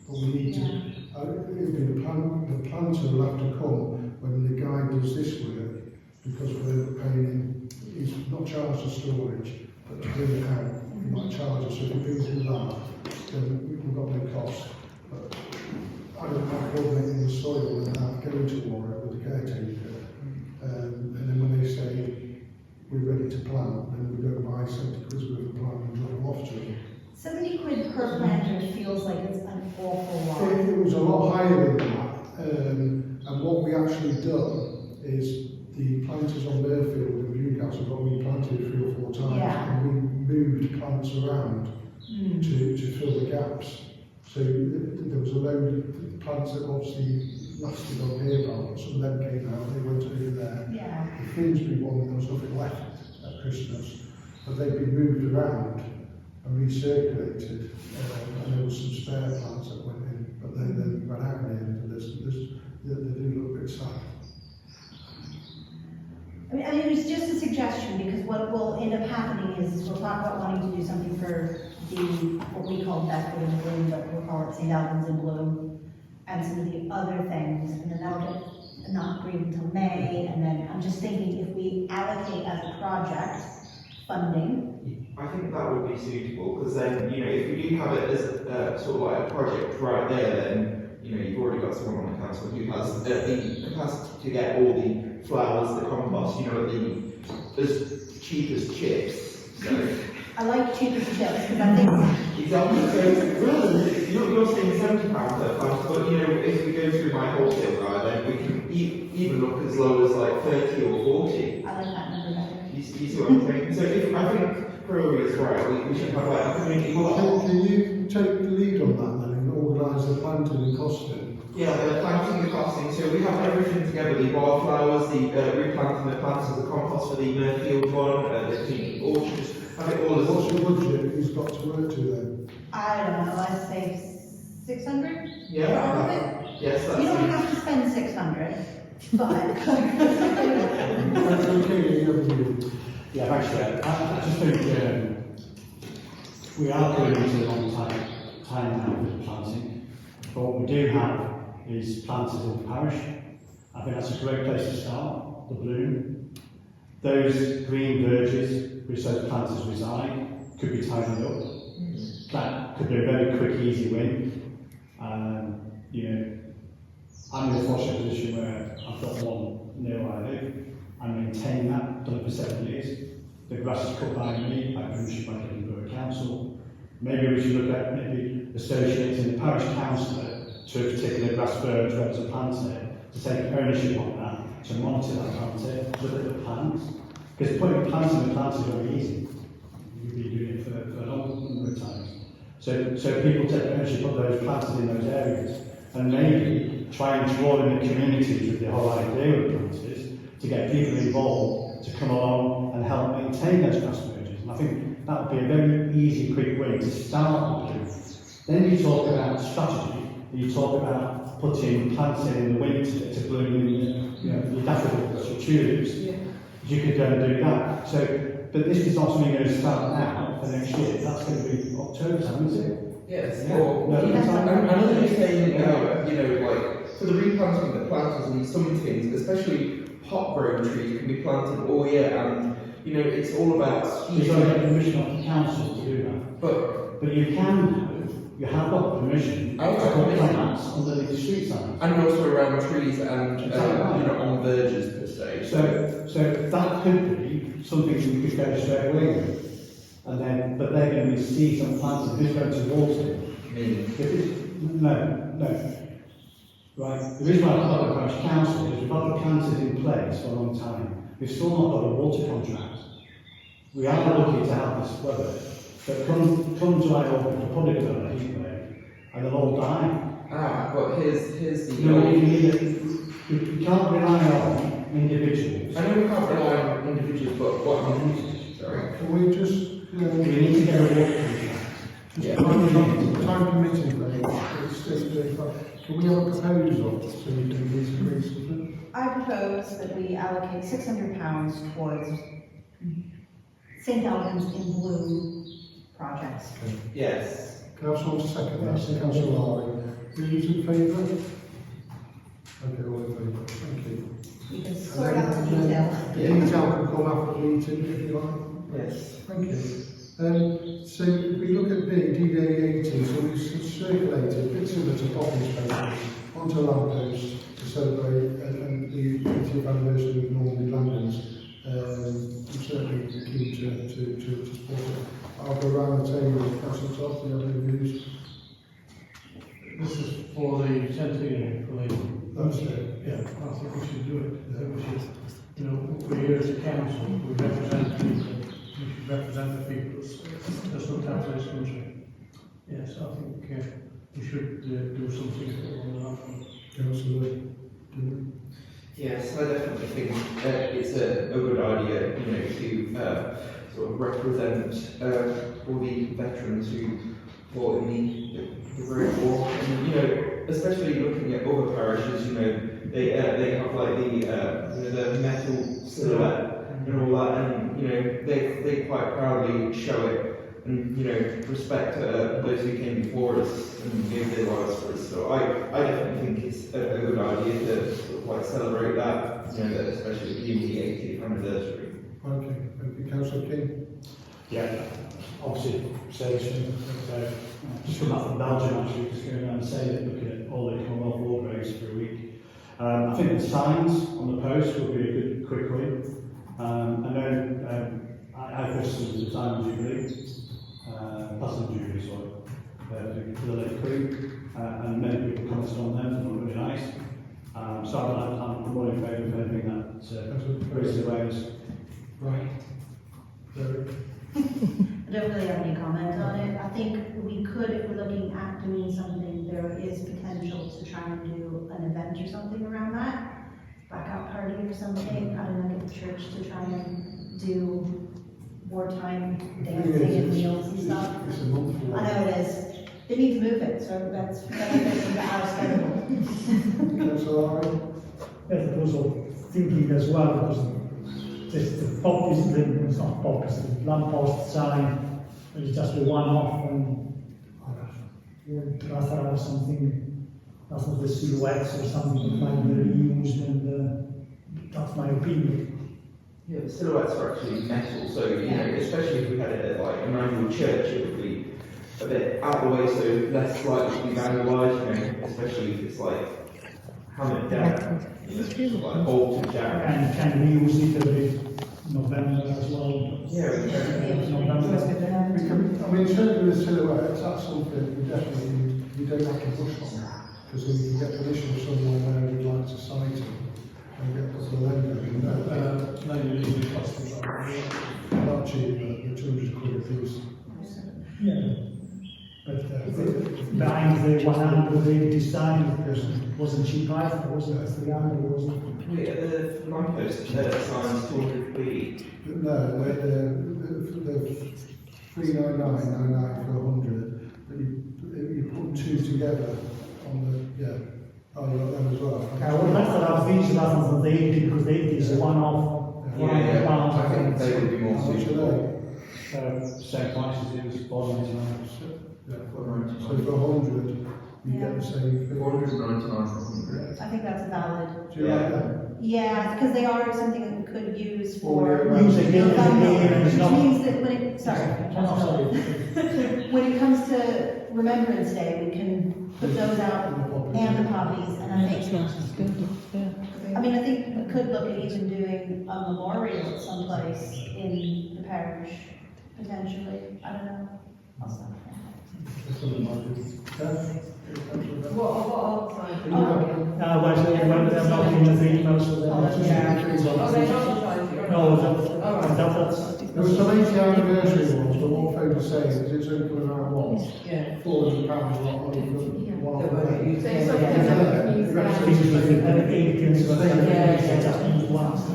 But we need to, the planter will have to come when the guy does this work. because we're paying, he's not charged for storage, but to bring it out, he might charge us. So if we do that, then we've got no cost. But I don't like coordinating the soil and going to war with the caretaker. And then when they say we're ready to plant, then we go buy 70 quid worth of plant and drop them off to them. 70 quid per planter feels like it's an awful lot. It was a lot higher than that, and what we actually done is the planters on Burfield and Newcastle got replanted 3 or 4 times, Yeah. and we moved plants around to fill the gaps. So there was a load of plants that obviously lasted on here, but some of them came out, they went over there. Yeah. The Finsbury one, there was nothing left at Christmas, but they'd been moved around and recirculated, and there was some spare plants that went in, but they then ran out in the end, and they do look a bit sad. I mean, it was just a suggestion, because what will end up happening is we'll talk about wanting to do something for what we call Bedford in Bloom, but we'll call it St. Albans in Bloom, and some of the other things, and then that'll get not agreed until May, and then I'm just thinking if we allocate as a project funding. I think that would be suitable, because then, you know, if we do have it as sort of like a project right there, then, you know, you've already got someone on the council who has the capacity to get all the flowers, the compost, you know, as cheap as chips. So. I like cheap as chips, because I think Exactly. So you're saying £70 per plant, but you know, if we go through my wholesale guide, then we can even look as low as like 30 or 40. I like that number better. You see what I'm saying? So if I think Curly is right, we should have like a community Well, can you take the lead on that then and organise the planting and costing? Yeah, the planting, the costing, so we have everything together, the wildflowers, the replanting the plants as the compost for the Murfield one, the cleaning orchards, have it all as What's your budget he's got to work to then? I don't know, let's say 600? Yeah. For all of it? Yes, that's You don't it. have to spend 600, but. Okay, you have a view. Yeah, thanks, Chair. I just think we are going into a long time now with planting, but what we do have is planters in the parish. I think that's a great place to start, the bloom. Those green verges which those planters reside could be tidied up. That could be a very quick, easy win. You know, I'm in a fortunate position where I've got one near where I live. I maintain that, done it for 7 years. The grass is cut by me, by permission by the Borough Council. Maybe we should look at maybe associating the parish councillor to a particular grass verge where there's a planter, to take ownership on that, to monitor that planter, look at the plants. Because putting plants in the plants is very easy. You've been doing it for a long number of times. So people take ownership of those plants in those areas, and maybe try and draw in the communities with the whole idea of planters, to get people involved, to come along and help maintain those grass verges. And I think that would be a very easy, quick way to start with it. Then you talk about strategy, you talk about putting plants in the winter to bloom in, you know, your daffodils, your tulips. Yeah. You could go and do that. So, but this is not something you're going to start now for next year. That's going to be October time, is it? Yes, Yeah. or No, and it's not- another thing saying, you know, like for the replanting the planters and some things, especially hot grown trees, can be planted all year, and you know it's all about You've got to get permission off the council to do that. But But you can do, you have got permission I've got to put permission. plants underneath the street signs. and also around trees and Exactly. you know on verges per se. So that could be something you could go straight away with. And then, but they're going to receive some plants and who's going to water it? Me. No. Right, the reason why I've got the parish council is we've had the planters in place for a long time. We've still not got a water contract. We are lucky to have this weather, but come July, August, we're probably going to have a heat wave, and they'll all die. But here's the. You know, you can't rely on individuals. I know we can't rely on individuals, but what I'm sorry. Can we just, We need to get a water contract. Yeah. time permitting, then, can we have a proposal so we can disagree something? I propose that we allocate £600 towards St. Albans in Bloom projects. Yes. Can I have someone to second that? Councillor Lowry. Who's in favour? Okay, all in favour, thank you. we can And sort out the then details. the detail can come after the meeting if you like. Yes. Thank you. So if we look at B, DDA 80, so we've circulated, a bit similar to Poppy's papers, onto lampposts to celebrate the 80th anniversary of Normandy Landings. I'm certainly keen to support it. I'll go around the table with Councillor Todd, do you have any views? This is for the centenary, for the... That's it. Yeah, I think we should do it. I think we should, you know, we're here as a council, we represent people, we should represent the people that's looked after this country. Yes, I think we should do something on that one. Councillor, Yes, I definitely think it's a good idea, you know, to sort of represent all the veterans who fought in the Great War. And, you know, especially looking at other parishes, you know, they have like the metal silhouette and all that, and you know, they quite proudly show it. And you know, respect those who came before us and gave their lives for us. So I definitely think it's a good idea to sort of like celebrate that, you know, especially being the 80th anniversary. okay, thank you. Councillor King? Yeah, obviously, station, just come back from Belgium actually, just going around and saying that, looking at all the Commonwealth War graves for a week. I think the signs on the post would be a good quick win. And then I personally the time of Jubilee. Platinum Jubilee, sorry, for the late Queen, and many people commented on them, and were really nice. So I'm more in favour of anything that raises awareness. Right. Derek? I don't really have any comment on it. I think we could, if we're looking at doing something, there is potential to try and do an event or something around that. Blackout party or something. I don't know, get the church to try and do wartime dancing and meals and stuff. It's a month away. I know it is. They need to move it, so that's into our schedule. Councillor Lowry? Yes, I was also thinking as well, because the pop is it's not pop, it's the lamppost sign, it's just a one-off, and rather have something, that's not the silhouettes or something that might be reused, and that's my opinion. Yeah, the silhouettes are actually metal, so you know, especially if we had it at like an annual church, it would be a bit out of the way, so less likely to be vandalised, you know, especially if it's like hammered down, like bolted down. And can we use it every November as well? Yeah, we can. I mean, certainly the silhouettes, that's something we definitely, we don't have to push on, because if you get permission from someone there who'd like to cite it, and get the lender, you know, Maybe leave the cost of that. not cheap, but the 200 quid a piece. Yeah. But behind the 180 sign wasn't cheap either, wasn't it? 300, wasn't it? Wait, the lamppost signs 200p. No, the 399.99 for 100, but you put two together on the, yeah. Oh, you got them as well? I would like to have these rather than the 80, because the 80 is a one-off. Yeah, I think they would be more How much are suitable. they? Same price as it was bottom tonight. Yeah, so for 100, you get the same thing. 499 for 100. I think that's valid. Do you like that? Yeah, because they are something that we could use for. Use again and again, and it's Which not. means that when it, sorry. Sorry. When it comes to Remembrance Day, we can put those out and the poppies, and I think, I mean, I think we could look at even doing a memorial someplace in the parish, potentially, I don't know. I'll stop there. That's what it might be. Yeah? What sign? Well, they're not in the thing, most of them. Oh, they're not trying to. No, that's. There was some 80th anniversary ones, but what Fred was saying is it's only coming out once. Yeah. £400 a lot of money for one of them. So it's something that we can use again.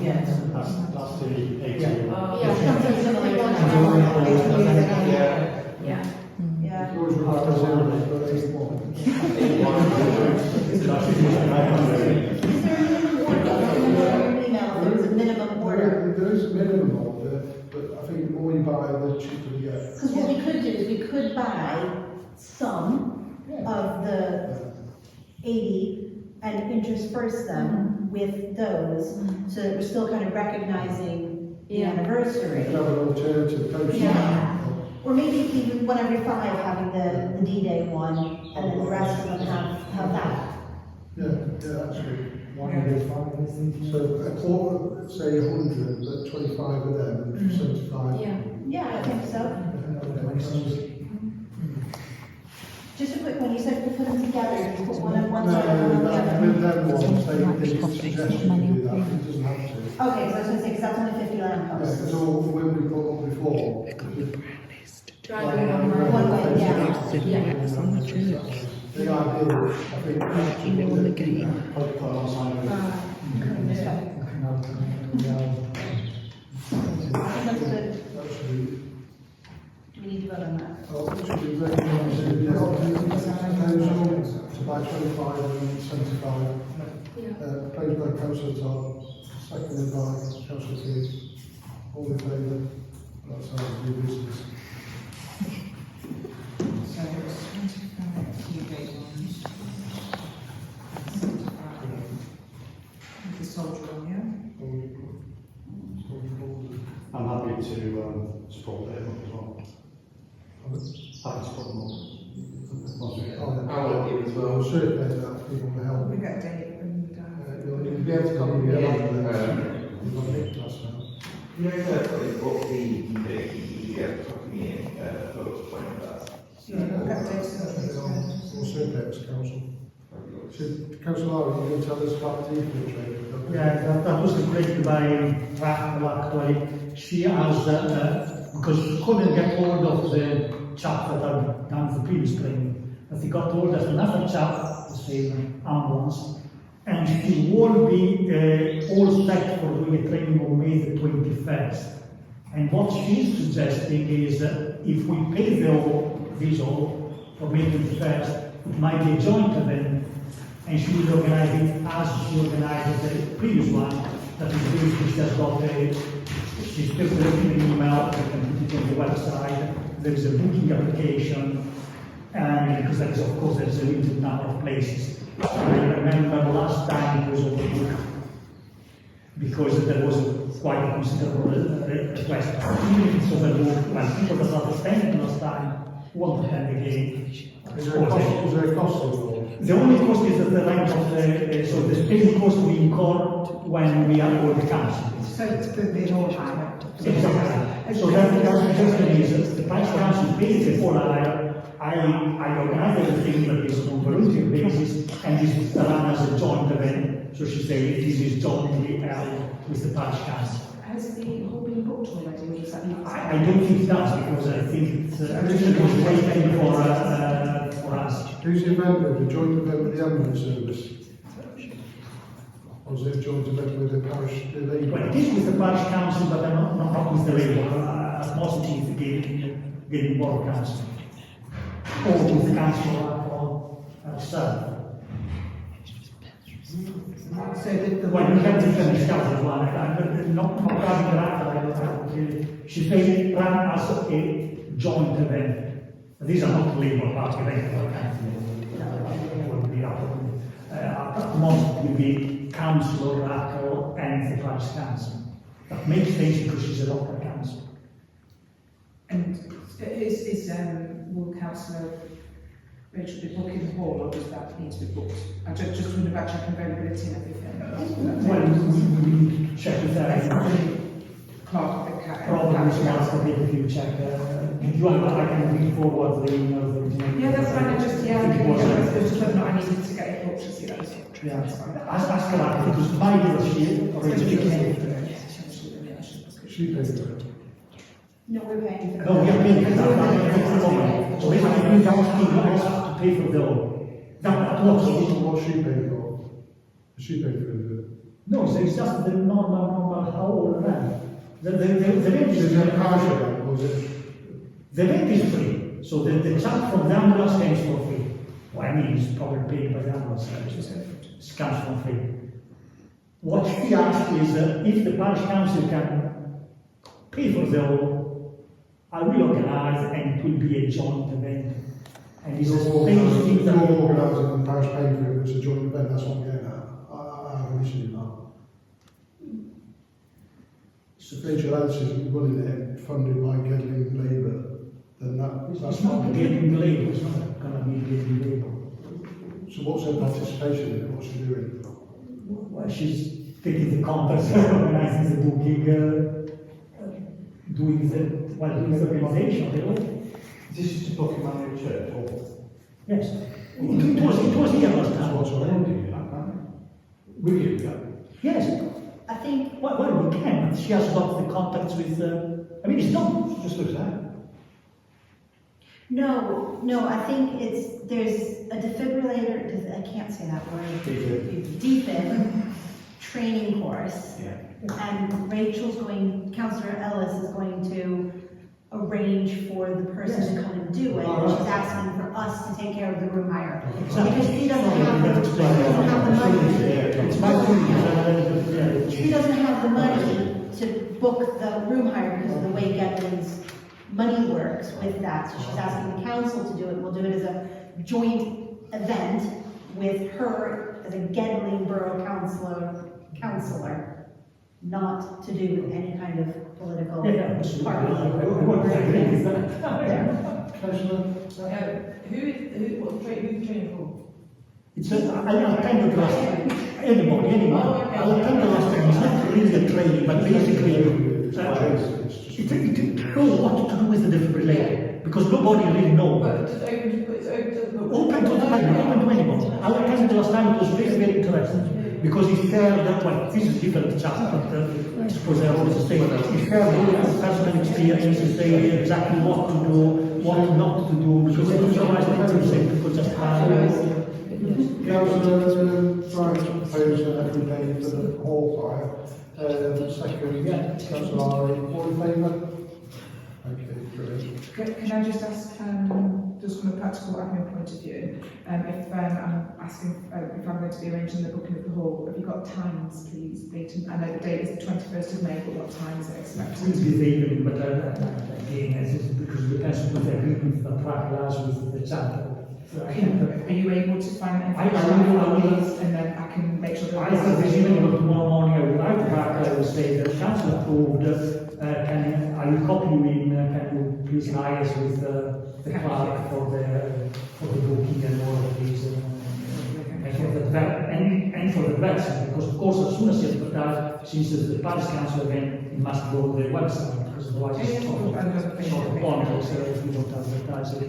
Yes. That's the 80. Yeah. Yeah. Always remember zero, but 81. Is there a minimum order? Email, if there was a minimum order. There is a minimum order, but I think the more you buy, the cheaper you get. Because what we could do is we could buy some of the 80 and intersperse them with those, so that we're still kind of recognising the anniversary. Have an alternative post. Yeah. Or maybe even 1 every 5 having the D-Day one, and then the rest of them have that. Yeah, that's good. One every 5, I think. So a quarter, say 100, but 25 of them, and 75. Yeah. Yeah, I think so. Yeah. Just a quick one, you said we put them together, you put one on one No, side and one on the other. with them ones, they suggestion you do that, it doesn't have to. Okay, so I was going to say, because that's only 50 lamp Yeah, posts. because all the women we put up before. Driving on my. One way, yeah. The ideal, I think. on the gate. Put alongside with I think that's good. That should be. Do we need to vote on that? Oh, it should be very nice to do the to buy 25 and 75. Proposed by Councillor Todd, seconded by Councillor Keys. All in favour? That's how we do business. So it's 25 TV ones. 75. With the soldier on, yeah? I'm happy to support it as well. Happy to support them all. Once we get on. I will give as well. We'll circulate that for people to help. We get a date and, You'll be able to come here. You've got Nick to us now. You know, what the copy in first point of that. we'll get dates and We'll circulate to council. Should Councillor Lowry, you going to tell us about the evening trade? Yeah, that was created by Raquel actually. She asked, because she couldn't get hold of the chap that had done the previous training, but he got hold of another chap, the same ambulance, and he will be all set for doing a training on May the 21st. And what she's suggesting is that if we pay the visual for May 21st, it might be a joint event, and she will organize it as she organized the previous one, that is basically she has got she's still collecting an email, you can put it on the website, there is a booking application, and because there is, of course, there is a limited number of places. I remember last time it was overbooked, because there was quite a considerable request. Even if it's overbooked, when people that not attended last time won't attend again. Is there a cost involved? The only cost is that the rent of so the space cost we incur when we are all the council. so it's the all higher. Exactly. So that the suggestion is the parish council pays the full hire. I organize everything that is on volunteer basis, and this is run as a joint event. So she said this is jointly held with the parish council. Has the hall been booked already, or does that need? I don't think it does, because I think it's it was waiting for us. Who's the event with? The joint event with the ambulance service? Or is it a joint event with the parish, the Labour? Well, it is with the parish council, but not with the Labour. As most it is getting more council. Or with the council itself. So the Well, you can different discuss as well. Not regarding that, she said run as a joint event. These are not Labour Party events, at most will be Councillor Raquel and the Parish Council. That makes sense because she's a local council. And will Councillor Rachel be booking the hall, or does that need to be booked? I just wondering about checking availability and everything. Well, we need to check with her. Clark, the cat. Probably smarts to take a few check. If you want, I can read forward the email. Yeah, that's fine. I just, yeah, there's just whether or not I needed to get it booked to see that was. Yeah, ask her, because my dealership already. She pays for it. No, we're paying for that. No, we are paying for that. So if I bring down I have to pay for the that What's she paid for? Has she paid for it? No, so it's just the normal whole rent. The rent Is is it a partial rent, or is it? the rent is free. So the chap from the ambulance comes for free. Well, I mean, it's probably paid by the ambulance service. It comes for free. What she asked is if the parish council can pay for the whole, I will organise, and it will be a joint event. And it's a strange thing that You're organising and the parish paying for it, it's a joint event, that's what I'm getting at. have you seen that? So if HLS is running it, funded by Gedling Labour, then that's It's not fine. getting labor, it's not going to be getting labor. So what's her participation in it? What's she doing? Well, she's taking the contacts, organizing the booking, doing the organization, you know. This is to book him on your church, or? Yes. It was here last time. What's her name? Will you do that? Yes. I think, Well, we can, but she has got the contacts with, I mean, it's not, She just lives there. no, I think there's a defibrillator, I can't say that word. Defib training course. Yeah. And Councillor Ellis is going to arrange for the person to come and do it. And she's asking for us to take care of the room hire. Because he doesn't have the money. It's my thing. He doesn't have the money to book the room hire because of the way Gedling's money works with that. So she's asking the council to do it. We'll do it as a joint event with her as a Gedling Borough councillor, not to do with any kind of political party. Councillor? Who's training for? It's I attended last time. Anybody. I attended last time. It's not really a training, but basically, it knows what to do with the defibrillator because nobody really knows. But it's open to the public. Open to the public, open to anybody. I attended last time. It was very interesting because he shared that. Well, this is different chat, but I suppose I always say he shared his personal experience. He said exactly what to do, what not to do because otherwise the people just Councillor Bright proposed every day for the hall fire. Second, Councillor Ari, all in favour? Okay, brilliant. Can I just ask, just from a practical admin point of view, if I'm asking if I'm going to be arranging the booking of the hall, have you got times, please? I know the date is the 21st of May, but what time is it expected? It will be the evening, but again, this is because it depends on the agreement that park with the charter. Are you able to find that I information will. and then I can make sure that I thought this evening or tomorrow morning I would like to back, I will say that council approved, I will copy you in, can you please liaise with the clerk for the booking and all of these, and for the website, because of course as soon as you advertise, since it's the parish council again, it must go to the website, because otherwise it's sort of pointless if we don't advertise it.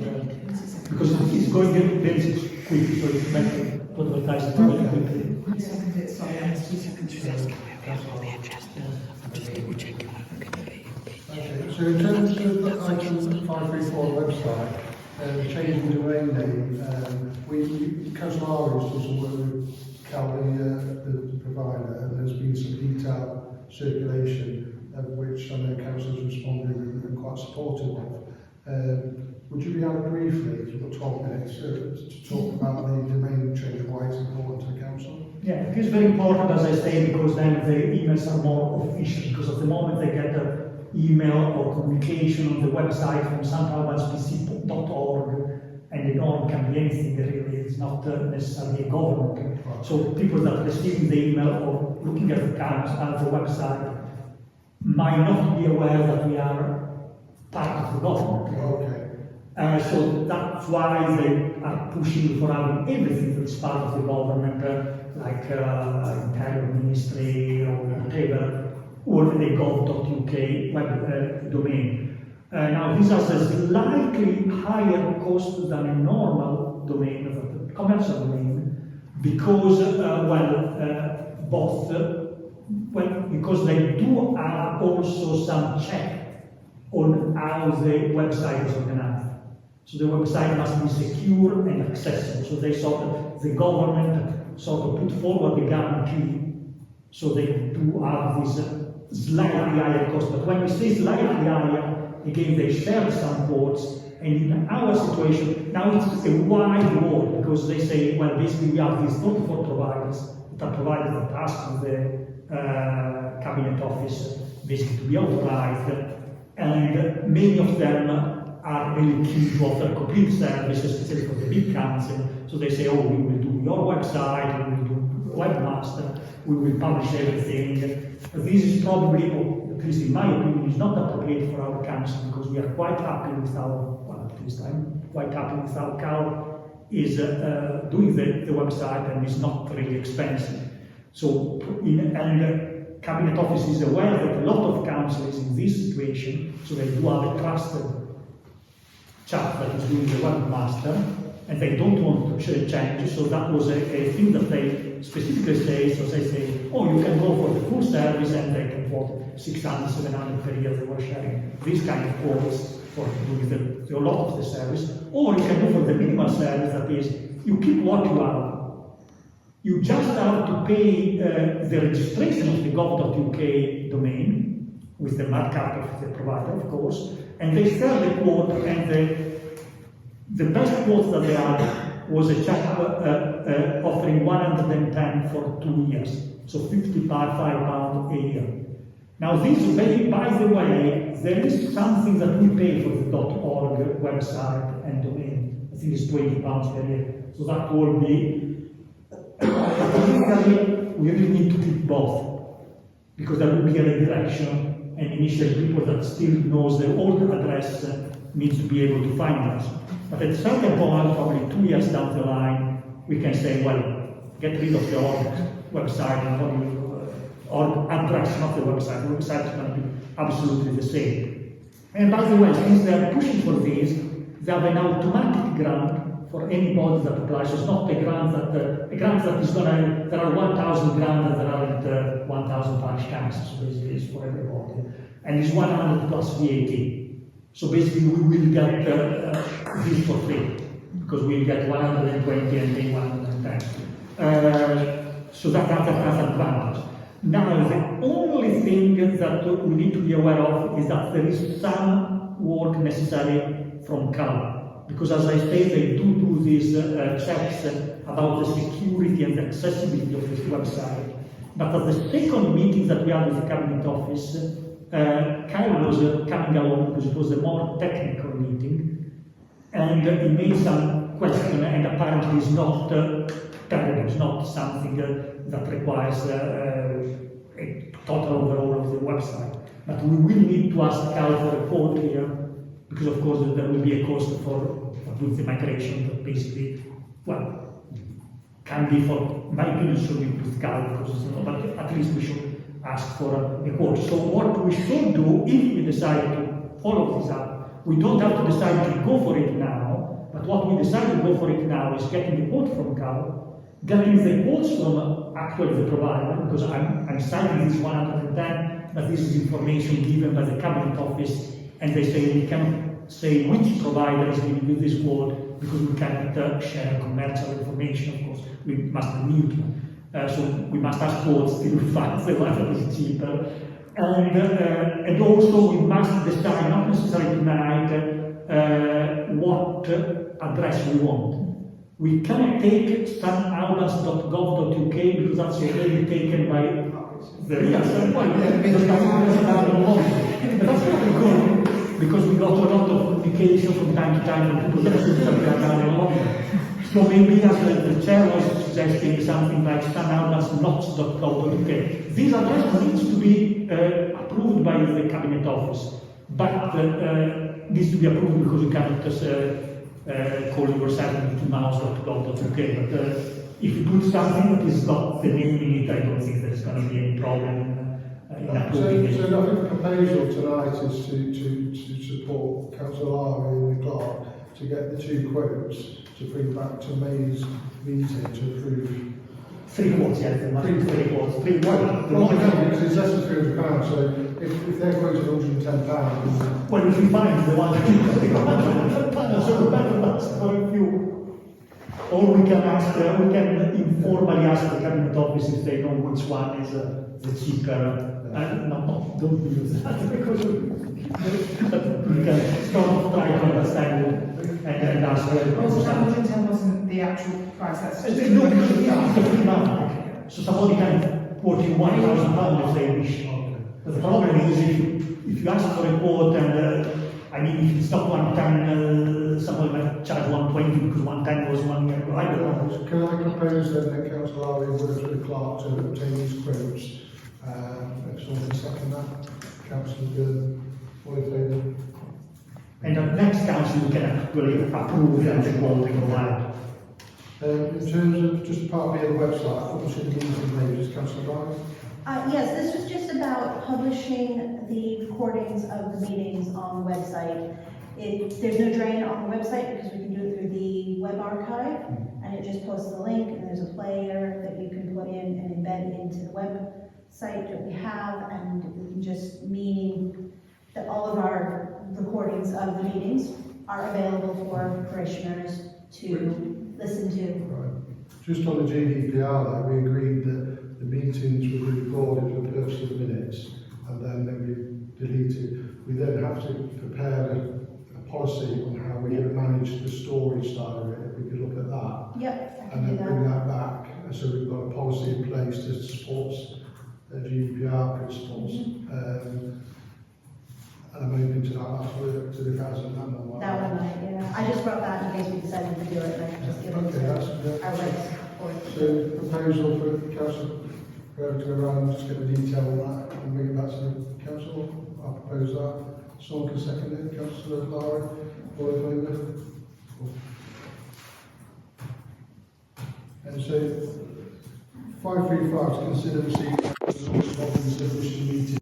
Because it's going very quick, so it's meant to advertise it very quickly. Sorry, I missed 2 seconds. Okay, so in terms of item 534 website, changing domain name, Councillor Ari has done some work with Calvi, the provider, and there's been some detailed circulation, of which I know Councillors responded and quite supportive of. Would you be able to briefly, if you've got 12 minutes, to talk about the domain change, why it's important to the council? Yeah, it is very important, as I say, because then the emails are more official, because at the moment they get an email or communication on the website from somehow.spc.org, and the norm can be anything really, it's not necessarily a government. Right. So people that are receiving the email or looking at the website might not be aware that we are part of the government. Okay. So that's why they are pushing for having everything that's part of the government, like Interior Ministry or whatever, or the gov.uk web domain. Now, this has a slightly higher cost than a normal domain, a commercial domain, because, because they do have also some check on how the website is organized. So the website must be secure and accessible. So the government sort of put forward the guarantee. So they do have this slightly higher cost. But when we say slightly higher, again, they share some ports. And in our situation, now it's a wide world because they say, well, basically we have these 44 providers that are provided that ask to the cabinet office basically to be authorized. And many of them are really keen to offer complete services, especially for the big council. So they say, oh, we will do your website, we will do webmaster, we will publish everything. This is probably, or at least in my opinion, is not appropriate for our council because we are quite happy with our, well, at least I'm quite happy with how Cal is doing the website and is not really expensive. So, and Cabinet Office is aware that a lot of councils in this situation, so they do have a trusted chap that is doing the webmaster, and they don't want to change, so that was a thing that they specifically say, so they say, oh, you can go for the full service, and they can quote 600, 700 per year, they were sharing these kind of quotes for doing a lot of the service, or you can go for the minimal service, that is, you keep what you have. You just have to pay the registration of the gov.uk domain, with the markup of the provider, of course, and they sell the quote, and the best quote that they had was a chap offering 110 for 2 years, so £55 a year. Now this, by the way, there is something that we pay for the .org website and domain. I think it's £20 per year, so that will be. We really need to keep both, because there will be a redirection, and initially people that still knows the old address need to be able to find us. But at some point, probably 2 years down the line, we can say, well, get rid of the old website and probably or address, not the website. The website is going to be absolutely the same. And by the way, since they are pushing for this, they have an automatic grant for anybody that applies. It's not a grant that is going to, there are 1,000 grants that are at 1,000 parish councils, so basically it's for everybody. And it's 100 plus VAT. So basically we will get this for free, because we'll get 120 and then 110. So that's an advantage. Now, the only thing that we need to be aware of is that there is some work necessary from Cal, because as I say, they do these checks about the security and the accessibility of this website. But at the second meeting that we had with the Cabinet Office, Kyle was coming along because it was a more technical meeting, and he made some question, and apparently it's not terrible, it's not something that requires a total overhaul of the website. But we will need to ask Kyle for a quote here, because of course there will be a cost for doing the migration, that basically, well, can be for, my opinion should be with Kyle, because but at least we should ask for a quote. So what we should do, if we decide to follow this up, we don't have to decide to go for it now, but what we decide to go for it now is getting the quote from Cal, getting the quotes from actually the provider, because I'm citing this 110, but this is information given by the Cabinet Office, and they say we cannot say which provider is giving you this quote, because we cannot share commercial information, of course, we must be neutral. So we must ask quotes till we find the one that is cheaper. And also we must decide, not necessarily tonight, what address we want. We cannot take stanalbans.gov.uk because that's already taken by the real That's really good, because we got a lot of communication from time to time from people that we are down in London. So maybe as the chair was suggesting something like stanalbans.gov.uk. This address needs to be approved by the Cabinet Office, but needs to be approved because you cannot call yourself mouse.gov.uk. But if you put something that is got the name in it, I don't think there's going to be any problem in approving it. So I think the proposal tonight is to support Councillor Ari and the clerk to get the 2 quotes to bring back to May's meeting to approve. 3 quotes, yeah, 3 quotes. 3 Well, because it's less than £300, so if they're quoted £110. Well, if we find the one that so we better ask for a few. Or we can ask, we can informally ask the Cabinet Office if they know which one is the cheaper. No, don't do that, because we can start trying to understand it and ask her. Also, that 110 wasn't the actual price, that's No, because it's a free market. So somebody can quote you £1,000 if they wish. But the problem is if you ask for a quote and I mean, if it's not 110, someone might charge 120 because 110 was 1 year ago. I don't know. Can I propose then that Councillor Lowry works with the clerk to obtain these quotes? If someone can second that. Councillor Byrne, all in favour? And the next council we can actually approve and the quote will go out. In terms of just part of the website, obviously the meeting pages, Councillor Lowry? Yes, this was just about publishing the recordings of the meetings on the website. There's no drain on the website because we can do it through the web archive, and it just posts the link, and there's a player that you can put in and embed into the website that we have, and we can just meaning that all of our recordings of the meetings are available for parishioners to listen to. Right. Just on the GDPR there, we agreed that the meetings were recorded for the purpose of minutes, and then they were deleted. We then have to prepare a policy on how we're going to manage the storage side of it. If we could look at that. Yep, I And can do then bring that. that back, so we've got a policy in place to support GDPR principles. And I'm open to that after to the council. That one might, yeah. I just brought that in case we decided to do it, and I can just give it Okay, that's to our good. website. So proposal for council to go around, just get the detail on that and bring it back to the council. I'll propose that. Someone can second it. Councillor Lowry, all in favour? And so 535 to consider receiving of the meeting.